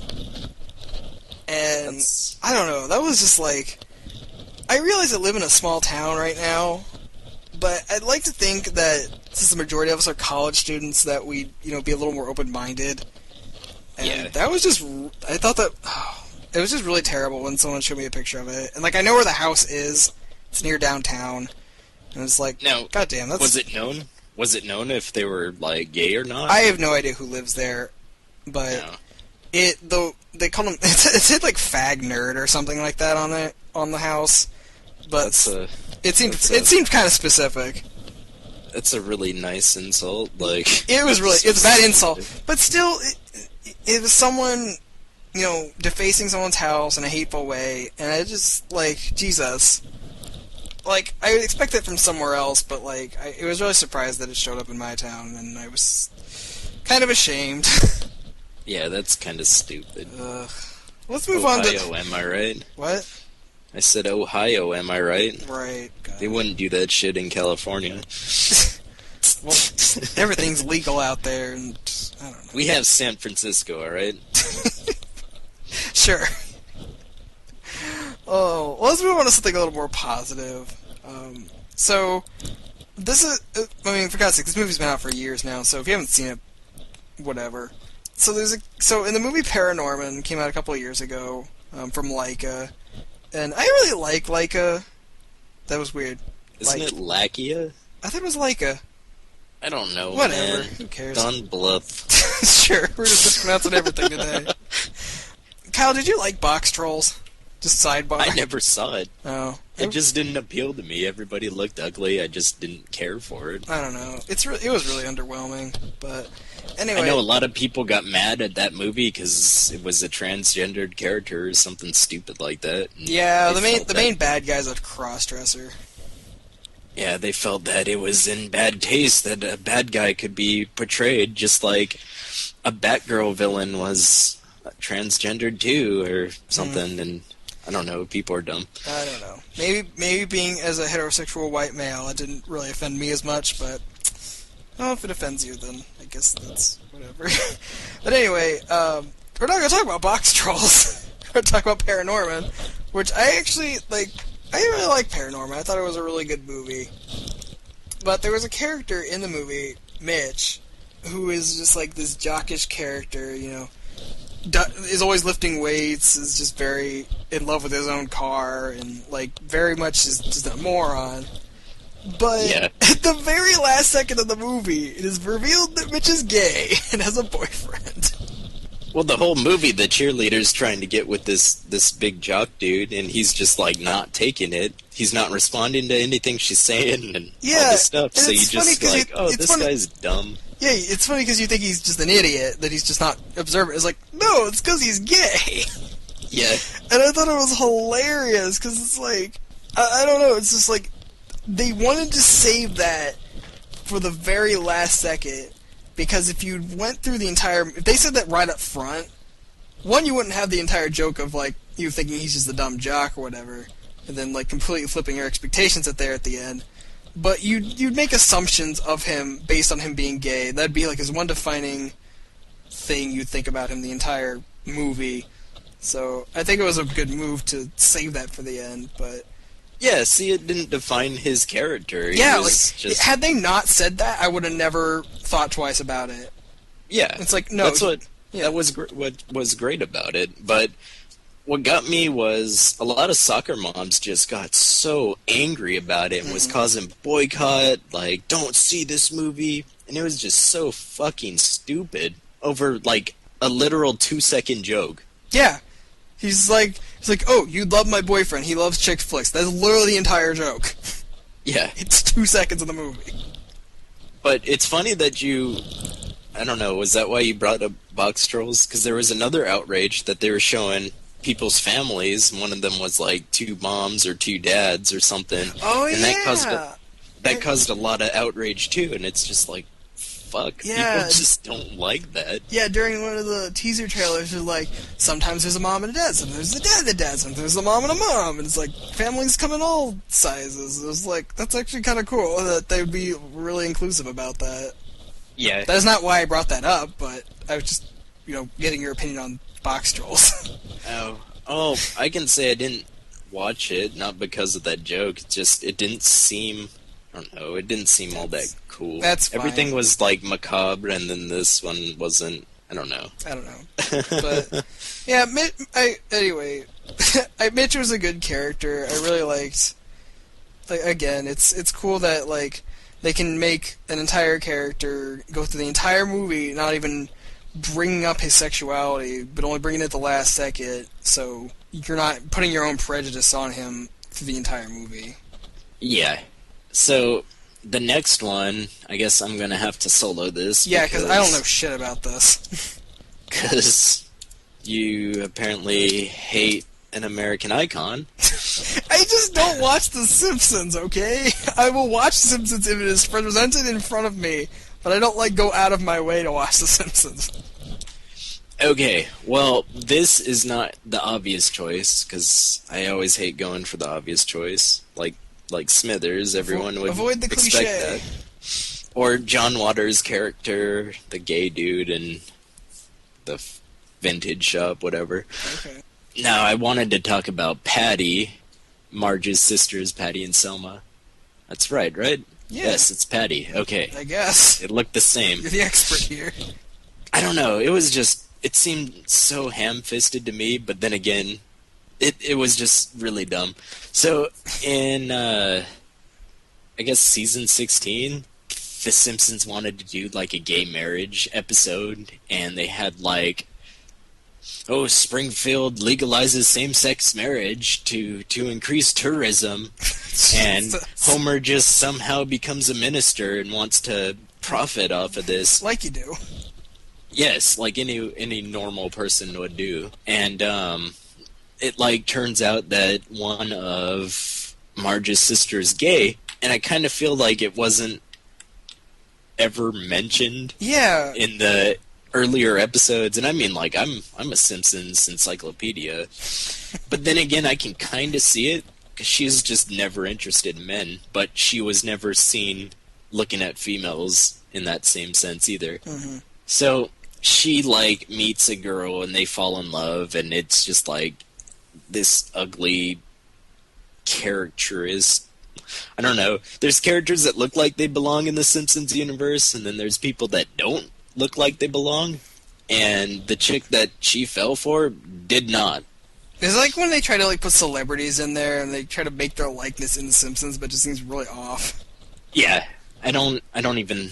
And, I don't know, that was just like... I realize I live in a small town right now, but I'd like to think that, since the majority of us are college students, that we'd, be a little more open-minded. And Yeah. that was just... I thought that... it was just really terrible when someone showed me a picture of it. And, like, I know where the house is. It's near downtown. And it's like, Now, goddamn, that's... Was it known? Was it known if they were, like, gay or not? I have no idea who lives there, but No. they call them... It said, like, fag nerd or something like that on the house. But it seemed kind of specific. That's a really nice insult. Like, It's a bad insult, but still, it was someone, defacing someone's house in a hateful way, and I just, like, Jesus. Like, I would expect it from somewhere else, but, like, I was really surprised that it showed up in my town, and I was kind of ashamed. Yeah, that's kind of stupid. Let's move on to... Ohio, am I right? What? I said Ohio, am I right? Right. God. They wouldn't do that shit in California. Well, everything's legal out there, and I don't know. We have San Francisco, alright? Sure. Oh, well, let's move on to something a little more positive. So, this is... for God's sake, this movie's been out for years now, so if you haven't seen it, whatever. So in the movie Paranorman, came out a couple of years ago, from Laika, and I really like Laika. That was weird. Isn't it Lakia? I thought it was Laika. I don't know, Whatever. man. Who cares? Don Bluth. Sure, we're just mispronouncing everything today. Kyle, did you like Box Trolls? Just sidebar. I never saw it. Oh. It just didn't appeal to me. Everybody looked ugly. I just didn't care for it. I don't know. It was really underwhelming, but anyway. I know a lot of people got mad at that movie because it was a transgendered character or something stupid like that. Yeah, the main bad guy's a cross-dresser. Yeah, they felt that it was in bad taste that a bad guy could be portrayed just like a Batgirl villain was transgendered too or something, and I don't know, people are dumb. I don't know. Maybe being as a heterosexual white male, it didn't really offend me as much, but if it offends you, then I guess that's whatever. But anyway, we're not going to talk about Box Trolls. We're going to talk about Paranorman, which I actually, I really like Paranorman. I thought it was a really good movie. But there was a character in the movie, Mitch, who is just like this jockish character, is always lifting weights, is just very in love with his own car, and like very much is just a moron. But at the very last second of the movie, it is revealed that Mitch is gay and has a boyfriend. Well, the whole movie, the cheerleader's trying to get with this big jock dude, and he's just like not taking it. He's not responding to anything she's saying and all this stuff. So you just like, this guy's dumb. Yeah, it's funny because you think he's just an idiot, that he's just not observant. It's like, no, it's because he's gay. Yeah. And I thought it was hilarious because it's like, I don't know, it's just like, they wanted to save that for the very last second, because if you went through the entire... If they said that right up front, one, you wouldn't have the entire joke of, like, you thinking he's just a dumb jock or whatever, and then, like, completely flipping your expectations at the end. But you'd make assumptions of him based on him being gay. That'd be, like, his one defining thing you'd think about him the entire movie. So I think it was a good move to save that for the end, but... Yeah, see, it didn't define his character. Yeah, like, had they not said that, I would have never thought twice about it. Yeah. It's like, no. That's that was what was great about it. But what got me was a lot of soccer moms just got so angry about it and was causing boycott, like, don't see this movie. And it was just so fucking stupid over, like, a literal 2-second joke. Yeah. He's like, oh, you love my boyfriend. He loves chick flicks. That's literally the entire joke. Yeah. It's 2 seconds of the movie. But it's funny that I don't know, was that why you brought up box trolls? Because there was another outrage that they were showing people's families. One of them was like 2 moms or 2 dads or something. Oh, and yeah. that caused a lot of outrage too, and it's just like, fuck, people just don't like that. Yeah, during one of the teaser trailers, they're like, sometimes there's a mom and a dad, sometimes there's a dad and a dad, sometimes there's a mom and a mom, and it's like, families come in all sizes. It was like, that's actually kind of cool that they would be really inclusive about that. Yeah. That's not why I brought that up, but I was just, getting your opinion on box trolls. Oh, I can say I didn't watch it, not because of that joke, it didn't seem... I don't know, it didn't seem all that cool. That's fine. Everything was, like, macabre, and then this one wasn't... I don't know. But, yeah, anyway, Mitch was a good character. I really liked... Like, again, it's cool that, like, they can make an entire character go through the entire movie, not even bringing up his sexuality, but only bringing it at the last second, so you're not putting your own prejudice on him through the entire movie. Yeah. So, the next one, I guess I'm going to have to solo this. Yeah, because I don't know shit about this. Because you apparently hate an American icon. I just don't watch The Simpsons, okay? I will watch The Simpsons if it is presented in front of me, but I don't, like, go out of my way to watch The Simpsons. Okay, well, this is not the obvious choice, because I always hate going for the obvious choice. Like Smithers, everyone would avoid the expect cliche. that. Or John Waters' character, the gay dude in the vintage shop, whatever. Okay. Now, I wanted to talk about Patty, Marge's sisters, Patty and Selma. That's right? Yeah. Yes, it's Patty. Okay. I guess. It looked the same. You're the expert here. I don't know. It seemed so ham-fisted to me, but then again, it was just really dumb. So, in, I guess season 16, The Simpsons wanted to do, like, a gay marriage episode, and they had, like, Springfield legalizes same-sex marriage to increase tourism, and Homer just somehow becomes a minister and wants to profit off of this. Like you do. Yes, like any normal person would do. And, it, like, turns out that one of Marge's sisters is gay, and I kind of feel like it wasn't ever mentioned in the earlier episodes. And I mean, like, I'm a Simpsons encyclopedia. But then again, I can kind of see it, because she's just never interested in men, but she was never seen looking at females in that same sense either. Mm-hmm. So she, like, meets a girl, and they fall in love, and it's just, like, this ugly character is... I don't know. There's characters that look like they belong in the Simpsons universe, and then there's people that don't look like they belong. and the chick that she fell for did not. It's like when they try to like put celebrities in there and they try to make their likeness in The Simpsons, but it just seems really off. Yeah, I don't even.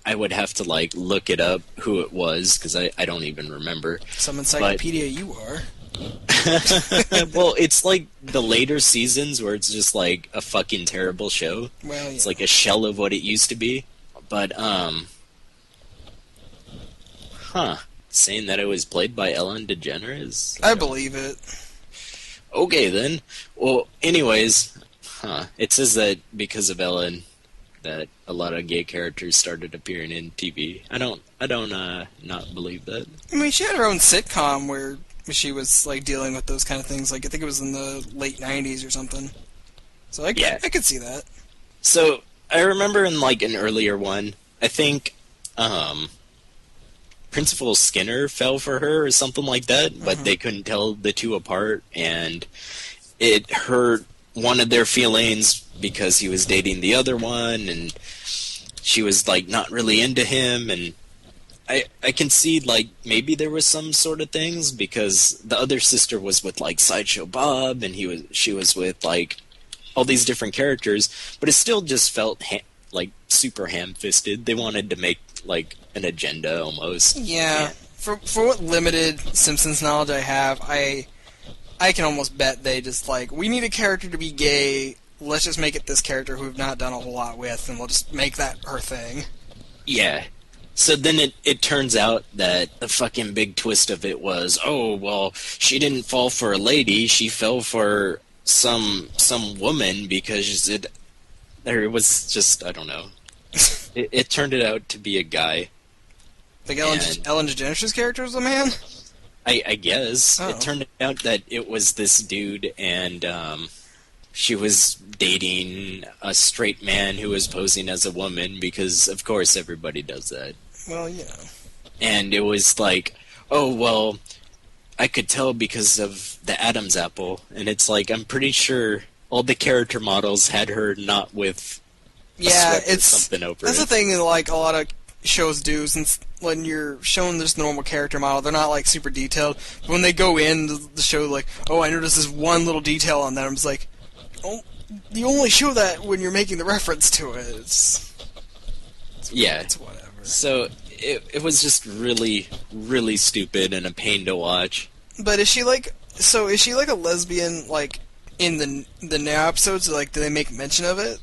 I would have to like look it up who it was because I don't even remember. Some encyclopedia you are. Well, it's like the later seasons where it's just like a fucking terrible show. Well, yeah. It's like a shell of what it used to be. But saying that it was played by Ellen DeGeneres? I believe it. Okay then. Well, anyways, it says that because of Ellen, that a lot of gay characters started appearing in TV. I don't not believe that. I mean, she had her own sitcom where she was like dealing with those kind of things. Like I think it was in the late '90s or something. So I could see that. So I remember in like an earlier one, I think Principal Skinner fell for her or something like that, but they couldn't tell the two apart, and it hurt one of their feelings because he was dating the other one, and she was like not really into him, and I can see like maybe there was some sort of things because the other sister was with like Sideshow Bob, and she was with like all these different characters, but it still just felt like super ham-fisted. They wanted to make like an agenda almost. Yeah. For what limited Simpsons knowledge I have, I can almost bet they just like, we need a character to be gay, let's just make it this character who we've not done a whole lot with, and we'll just make that her thing. Yeah. So then it turns out that the fucking big twist of it was, oh, well, she didn't fall for a lady, she fell for some woman because it was just, I don't know. It turned it out to be a guy. Like Ellen DeGeneres' character was a man? I guess. Oh. It turned out that it was this dude, and she was dating a straight man who was posing as a woman, because of course everybody does that. Well, you know. And it was like, oh, well, I could tell because of the Adam's apple, and it's like, I'm pretty sure all the character models had her not with it's something over that's it. the thing that like a lot of shows do, since when you're showing this normal character model, they're not like super detailed. But when they go in the show, like, oh, I noticed this one little detail on that, I'm just like, oh, you only show that when you're making the reference to it. It's whatever. So it was just really, really stupid and a pain to watch. But is she like a lesbian, like in the now episodes? Like, do they make mention of it?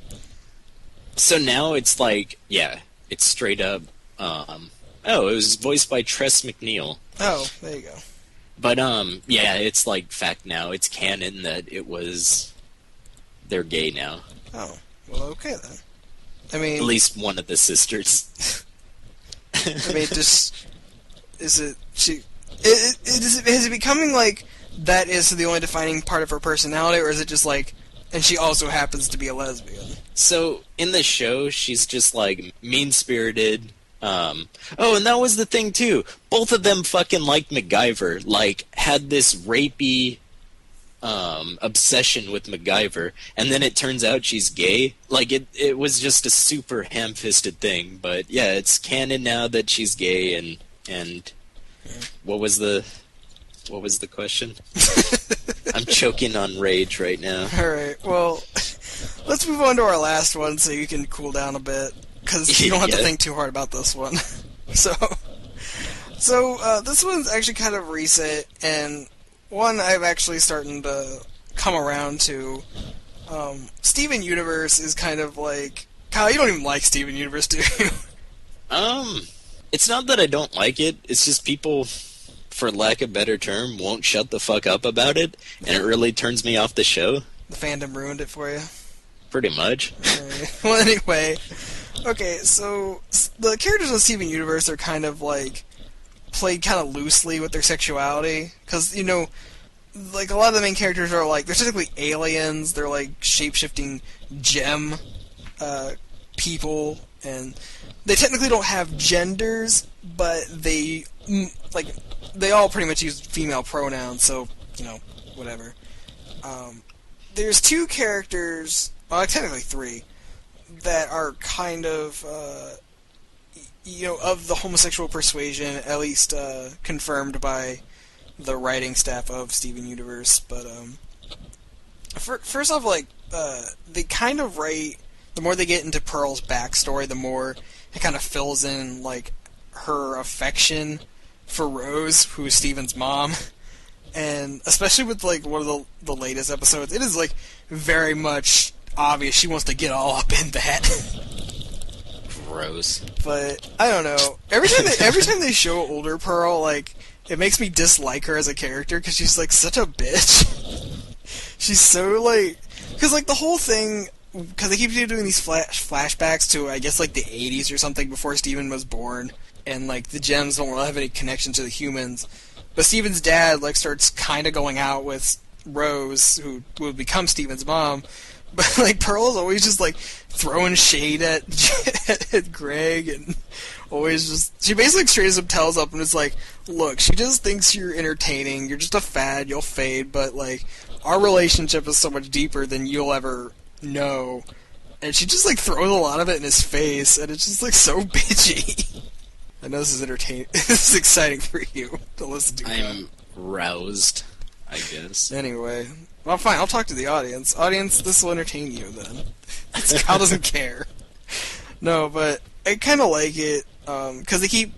So now it's like, yeah, it's straight up. It was voiced by Tress MacNeille. Oh, there you go. But yeah, it's like fact now. It's canon that they're gay now. Oh, well, okay then. I mean, at least one of the sisters. I mean, just is it becoming like that is the only defining part of her personality, or is it just like, and she also happens to be a lesbian? So in the show, she's just like mean-spirited. And that was the thing too. Both of them fucking liked MacGyver. Like, had this rapey obsession with MacGyver, and then it turns out she's gay. Like, it was just a super ham-fisted thing. But yeah, it's canon now that she's gay. And what was the question? I'm choking on rage right now. All right. Well, let's move on to our last one so you can cool down a bit, because you don't have to think too hard about this one. So this one's actually kind of recent, and one I'm actually starting to come around to. Steven Universe is kind of like... Kyle, you don't even like Steven Universe, do you? It's not that I don't like it, it's just people, for lack of a better term, won't shut the fuck up about it, and it really turns me off the show. The fandom ruined it for you? Pretty much. Right. Well, anyway, okay, so the characters in Steven Universe are kind of like played kind of loosely with their sexuality, because, you know, like a lot of the main characters are like, they're technically aliens, they're like shape-shifting gem people, and they technically don't have genders, but they all pretty much use female pronouns, so, you know, whatever. There's two characters, well, technically three, that are kind of of the homosexual persuasion, at least confirmed by the writing staff of Steven Universe. But first off, like they kind of write. The more they get into Pearl's backstory, the more it kind of fills in like her affection for Rose, who is Steven's mom. And especially with like one of the latest episodes, it is like very much obvious she wants to get all up in that. Gross. But I don't know. Every time they show older Pearl, like it makes me dislike her as a character because she's like such a bitch. She's so like because like the whole thing because they keep doing these flashbacks to I guess like the 80s or something before Steven was born, and like the gems don't really have any connection to the humans. But Steven's dad like starts kind of going out with Rose, who will become Steven's mom. But like Pearl's always just like throwing shade at Greg, and always just she basically straight up tells up and is like, "Look, she just thinks you're entertaining. You're just a fad. You'll fade. But like our relationship is so much deeper than you'll ever know." And she just like throws a lot of it in his face, and it's just like so bitchy. I know this is entertaining. This is exciting for you to listen to. I'm roused, I guess. Anyway, well, fine. I'll talk to the audience. Audience, this will entertain you then. Kyle doesn't care. No, but I kind of like it because they keep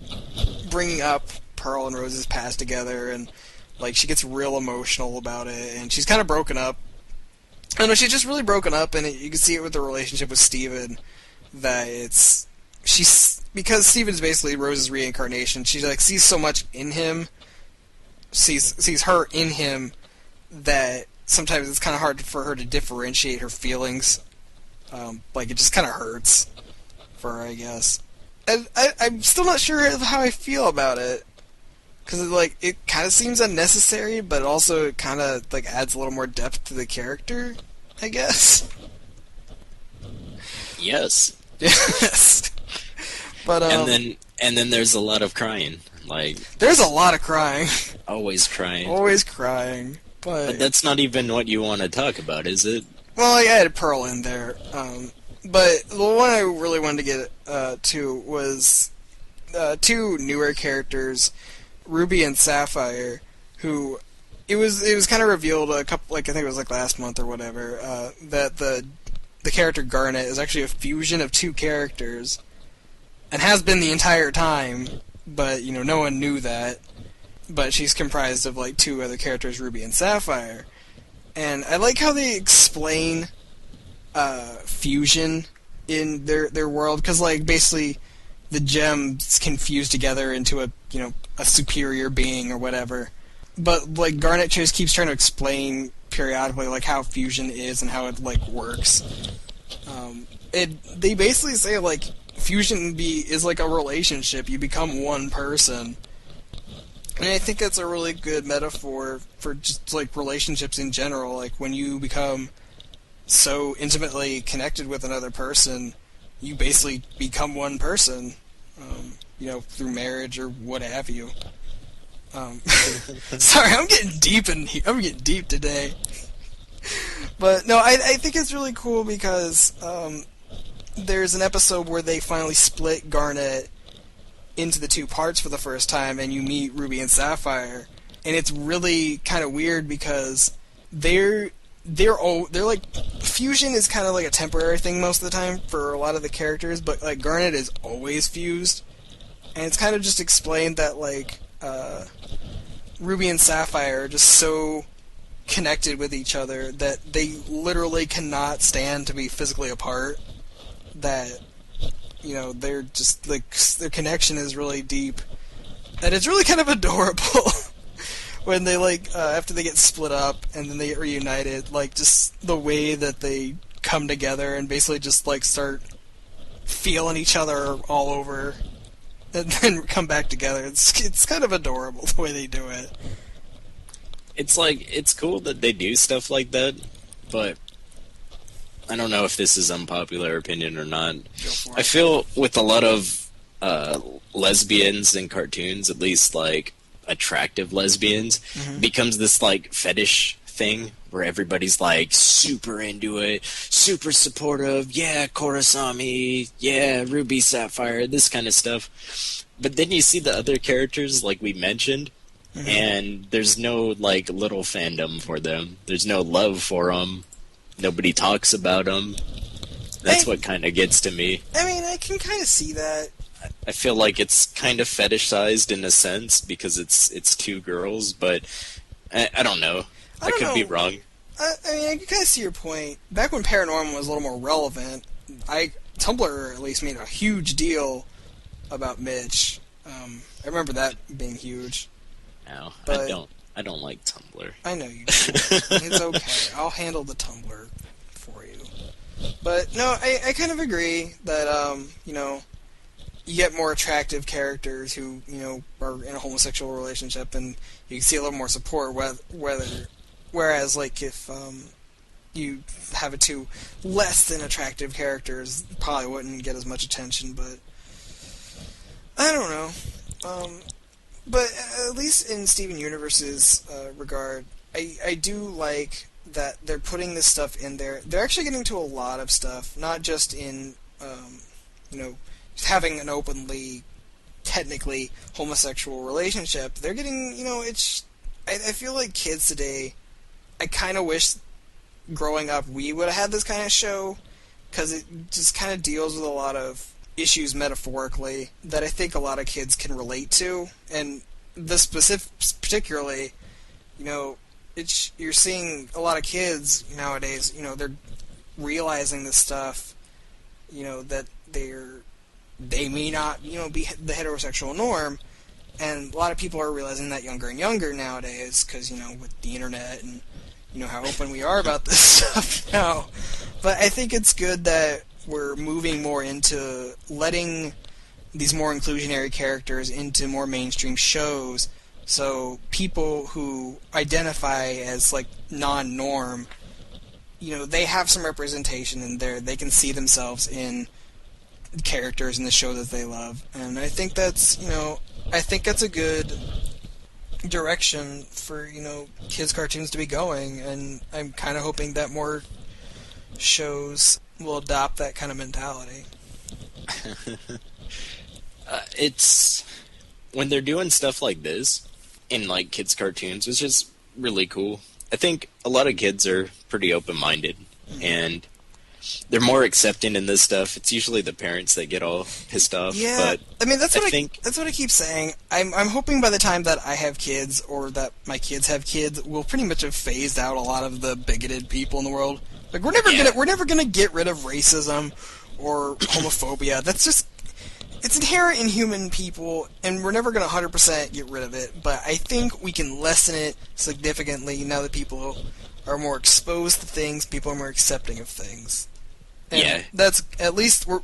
bringing up Pearl and Rose's past together, and like she gets real emotional about it, and she's kind of broken up. I don't know, she's just really broken up, and you can see it with the relationship with Steven, that because Steven's basically Rose's reincarnation. She like sees so much in him, sees her in him, that sometimes it's kind of hard for her to differentiate her feelings. Like it just kind of hurts for her, I guess. And I'm still not sure how I feel about it, because like it kind of seems unnecessary, but also it kind of like adds a little more depth to the character, I guess. Yes. Yes. But and then there's a lot of crying. Like there's a lot of crying. Always crying. Always crying. But that's not even what you want to talk about, is it? Well, I added Pearl in there. But the one I really wanted to get to was two newer characters, Ruby and Sapphire, who it was kind of revealed a couple, like I think it was like last month or whatever, that the character Garnet is actually a fusion of two characters, and has been the entire time. But no one knew that. But she's comprised of like two other characters, Ruby and Sapphire. And I like how they explain fusion in their world, because like basically the gems can fuse together into a superior being or whatever. But like Garnet just keeps trying to explain periodically like how fusion is and how it like works. They basically say like fusion is like a relationship. You become one person. And I think that's a really good metaphor for just like relationships in general. Like when you become so intimately connected with another person, you basically become one person. Through marriage or what have you. Sorry, I'm getting deep today. But no, I think it's really cool because there's an episode where they finally split Garnet into the two parts for the first time, and you meet Ruby and Sapphire, and it's really kind of weird because they're like fusion is kind of like a temporary thing most of the time for a lot of the characters, but like Garnet is always fused, and it's kind of just explained that like Ruby and Sapphire are just so connected with each other that they literally cannot stand to be physically apart. That they're just like their connection is really deep, and it's really kind of adorable when they like after they get split up and then they get reunited, like just the way that they come together and basically just like start feeling each other all over and then come back together. It's kind of adorable the way they do it. It's like it's cool that they do stuff like that, but I don't know if this is unpopular opinion or not. I feel with a lot of lesbians in cartoons, at least like attractive lesbians, becomes this like fetish thing where everybody's like super into it, super supportive, yeah, Korosami, yeah, Ruby Sapphire, this kind of stuff. But then you see the other characters, like we mentioned, and there's no, like, little fandom for them. There's no love for them. Nobody talks about them. That's what kind of gets to me. I mean, I can kind of see that. I feel like it's kind of fetishized in a sense because it's two girls, but I don't know. I could be wrong. I mean, I can kind of see your point. Back when Paranormal was a little more relevant, Tumblr at least made a huge deal about Mitch. I remember that being huge. No, but I don't like Tumblr. I know you do. It's okay. I'll handle the Tumblr for you. But no, I kind of agree that you get more attractive characters who are in a homosexual relationship, and you can see a little more support. Whereas like if you have it two less than attractive characters, probably wouldn't get as much attention. But I don't know. But at least in Steven Universe's regard, I do like that they're putting this stuff in there. They're actually getting to a lot of stuff, not just in, just having an openly, technically homosexual relationship. They're getting, I feel like kids today, I kind of wish growing up we would have had this kind of show, because it just kind of deals with a lot of issues metaphorically that I think a lot of kids can relate to, and this particularly, you're seeing a lot of kids nowadays, they're realizing this stuff, that they may not, be the heterosexual norm, and a lot of people are realizing that younger and younger nowadays, because, with the internet and, how open we are about this stuff now. But I think it's good that we're moving more into letting these more inclusionary characters into more mainstream shows, so people who identify as like non-norm, they have some representation in there. They can see themselves in characters in the show that they love, and I think that's a good direction for kids' cartoons to be going, and I'm kind of hoping that more shows will adopt that kind of mentality. It's when they're doing stuff like this in like kids' cartoons, it's just really cool. I think a lot of kids are pretty open-minded, and they're more accepting in this stuff. It's usually the parents that get all pissed off. Yeah, but I mean that's what I keep saying. I'm hoping by the time that I have kids, or that my kids have kids, we'll pretty much have phased out a lot of the bigoted people in the world. Like we're never gonna get rid of racism or homophobia. That's just, it's inherent in human people, and we're never gonna 100% get rid of it. But I think we can lessen it significantly now that people are more exposed to things, people are more accepting of things. And yeah, that's, at least we're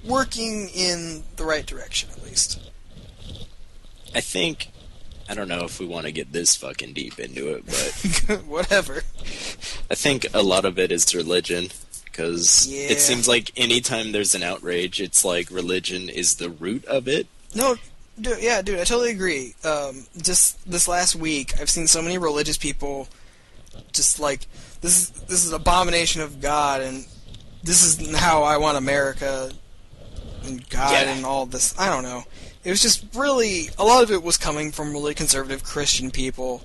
working in the right direction, at least. I don't know if we want to get this fucking deep into it, but whatever. I think a lot of it is religion, because it seems like anytime there's an outrage, it's like religion is the root of it. No, dude, I totally agree. Just this last week, I've seen so many religious people just like, this is an abomination of God, and this is how I want America, and God, and all this. I don't know. It was just really, a lot of it was coming from really conservative Christian people,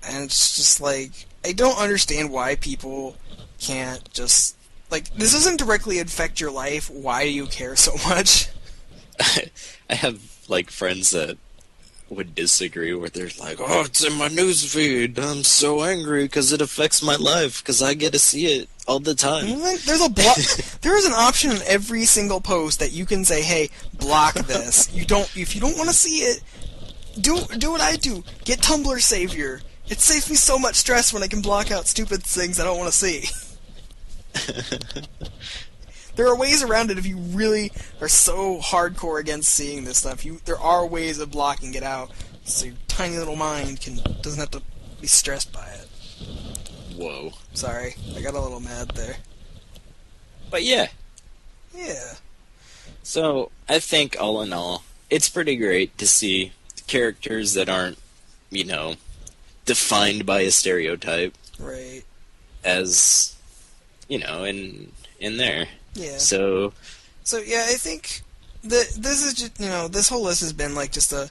and it's just like, I don't understand why people can't just, like, this doesn't directly affect your life, why do you care so much? I have, like, friends that would disagree, where they're like, oh, it's in my news feed, I'm so angry because it affects my life, because I get to see it all the time. There is an option in every single post that you can say, hey, block this. If you don't want to see it, do what I do. Get Tumblr Savior. It saves me so much stress when I can block out stupid things I don't want to see. There are ways around it if you really are so hardcore against seeing this stuff. There are ways of blocking it out, so your tiny little mind doesn't have to be stressed by it. Whoa. Sorry, I got a little mad there. But yeah. Yeah. So, I think all in all, it's pretty great to see characters that aren't, defined by a stereotype. Right. As, in there. Yeah. So yeah, I think that this is just, this whole list has been like just a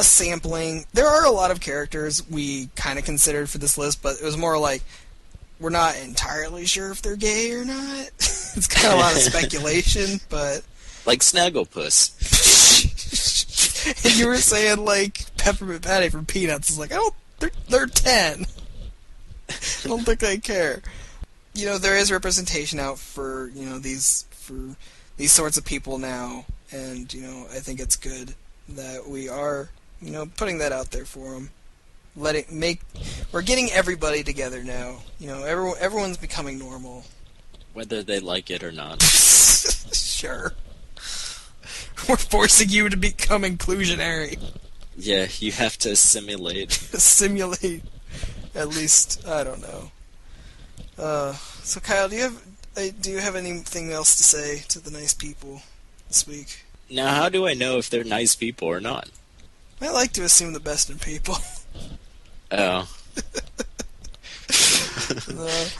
sampling. There are a lot of characters we kind of considered for this list, but it was more like we're not entirely sure if they're gay or not. It's kind of a lot of speculation, but like Snagglepuss. And you were saying like Peppermint Patty from Peanuts is like, they're 10. I don't think they care. There is representation out for these sorts of people now, and I think it's good that we are putting that out there for them. We're getting everybody together now. Everyone's becoming normal, whether they like it or not. Sure. We're forcing you to become inclusionary. Yeah, you have to simulate. Simulate. At least, I don't know. So Kyle, do you have anything else to say to the nice people this week? Now, how do I know if they're nice people or not? I like to assume the best in people. Oh.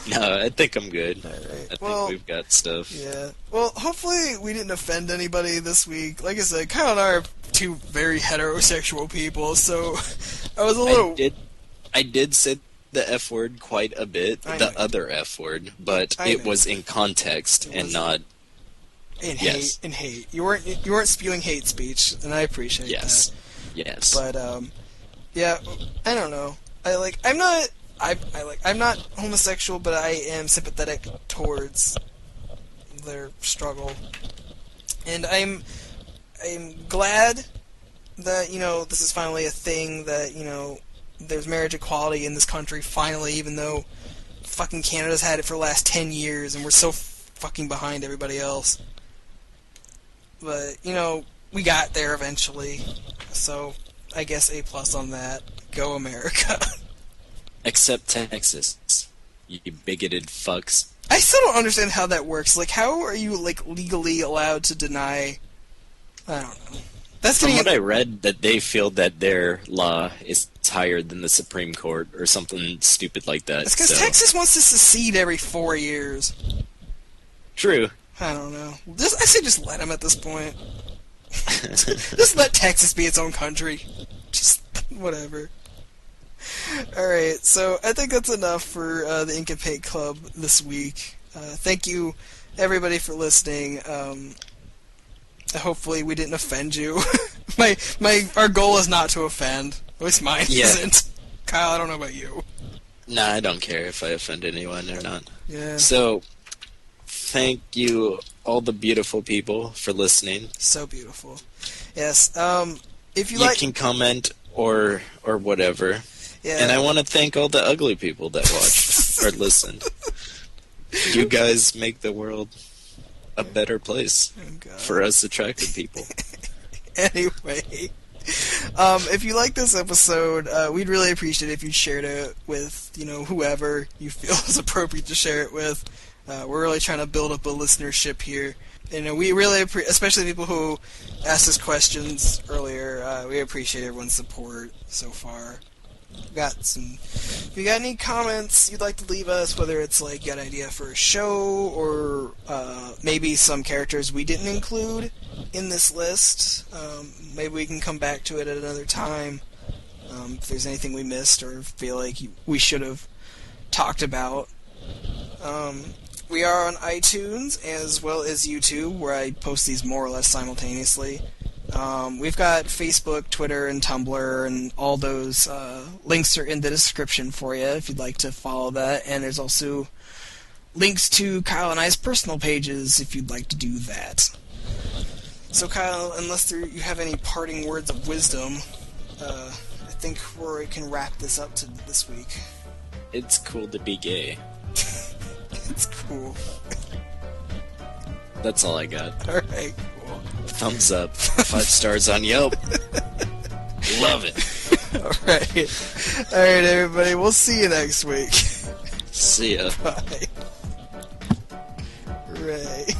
No, I think I'm good. All right. I think we've got stuff. Yeah. Well, hopefully we didn't offend anybody this week. Like I said, Kyle and I are two very heterosexual people, so I was a little... I did say the F word quite a bit, the other F word, but it was in context and not... In hate. You weren't spewing hate speech, and I appreciate that. Yes. But, yeah, I don't know. I'm not homosexual, but I am sympathetic towards their struggle. And I'm glad that, this is finally a thing, that, there's marriage equality in this country finally, even though fucking Canada's had it for the last 10 years and we're so fucking behind everybody else. But, we got there eventually. So, I guess A+ on that. Go America. Except Texas. You bigoted fucks. I still don't understand how that works. Like, how are you, legally allowed to deny... I don't know. From what I read, that they feel that their law is higher than the Supreme Court, or something stupid like that. It's because Texas wants to secede every 4 years. True. I don't know. I say just let them at this point. Just let Texas be its own country. Just whatever. Alright, so I think that's enough for the Ink and Paint Club this week. Thank you, everybody, for listening. Hopefully we didn't offend you. Our goal is not to offend. At least mine isn't. Kyle, I don't know about you. Nah, I don't care if I offend anyone or not. Yeah. So, thank you, all the beautiful people, for listening. So beautiful. Yes. If you can comment or whatever. Yeah. And I want to thank all the ugly people that watched or listened. You guys make the world a better place for us attractive people. Anyway, if you like this episode, we'd really appreciate it if you shared it with, whoever you feel is appropriate to share it with. We're really trying to build up a listenership here. We really especially people who asked us questions earlier, we appreciate everyone's support so far. If you got any comments you'd like to leave us, whether it's you got an idea for a show or maybe some characters we didn't include in this list, maybe we can come back to it at another time. If there's anything we missed or feel like we should have talked about. We are on iTunes as well as YouTube, where I post these more or less simultaneously. We've got Facebook, Twitter, and Tumblr, and all those links are in the description for you if you'd like to follow that. And there's also links to Kyle and I's personal pages if you'd like to do that. So Kyle, unless you have any parting words of wisdom, I think we can wrap this up to this week. It's cool to be gay. It's cool. That's all I got. Alright, cool. Thumbs up. 5 stars on Yelp. Love it. Alright, everybody. We'll see you next week. See ya. Bye. Right.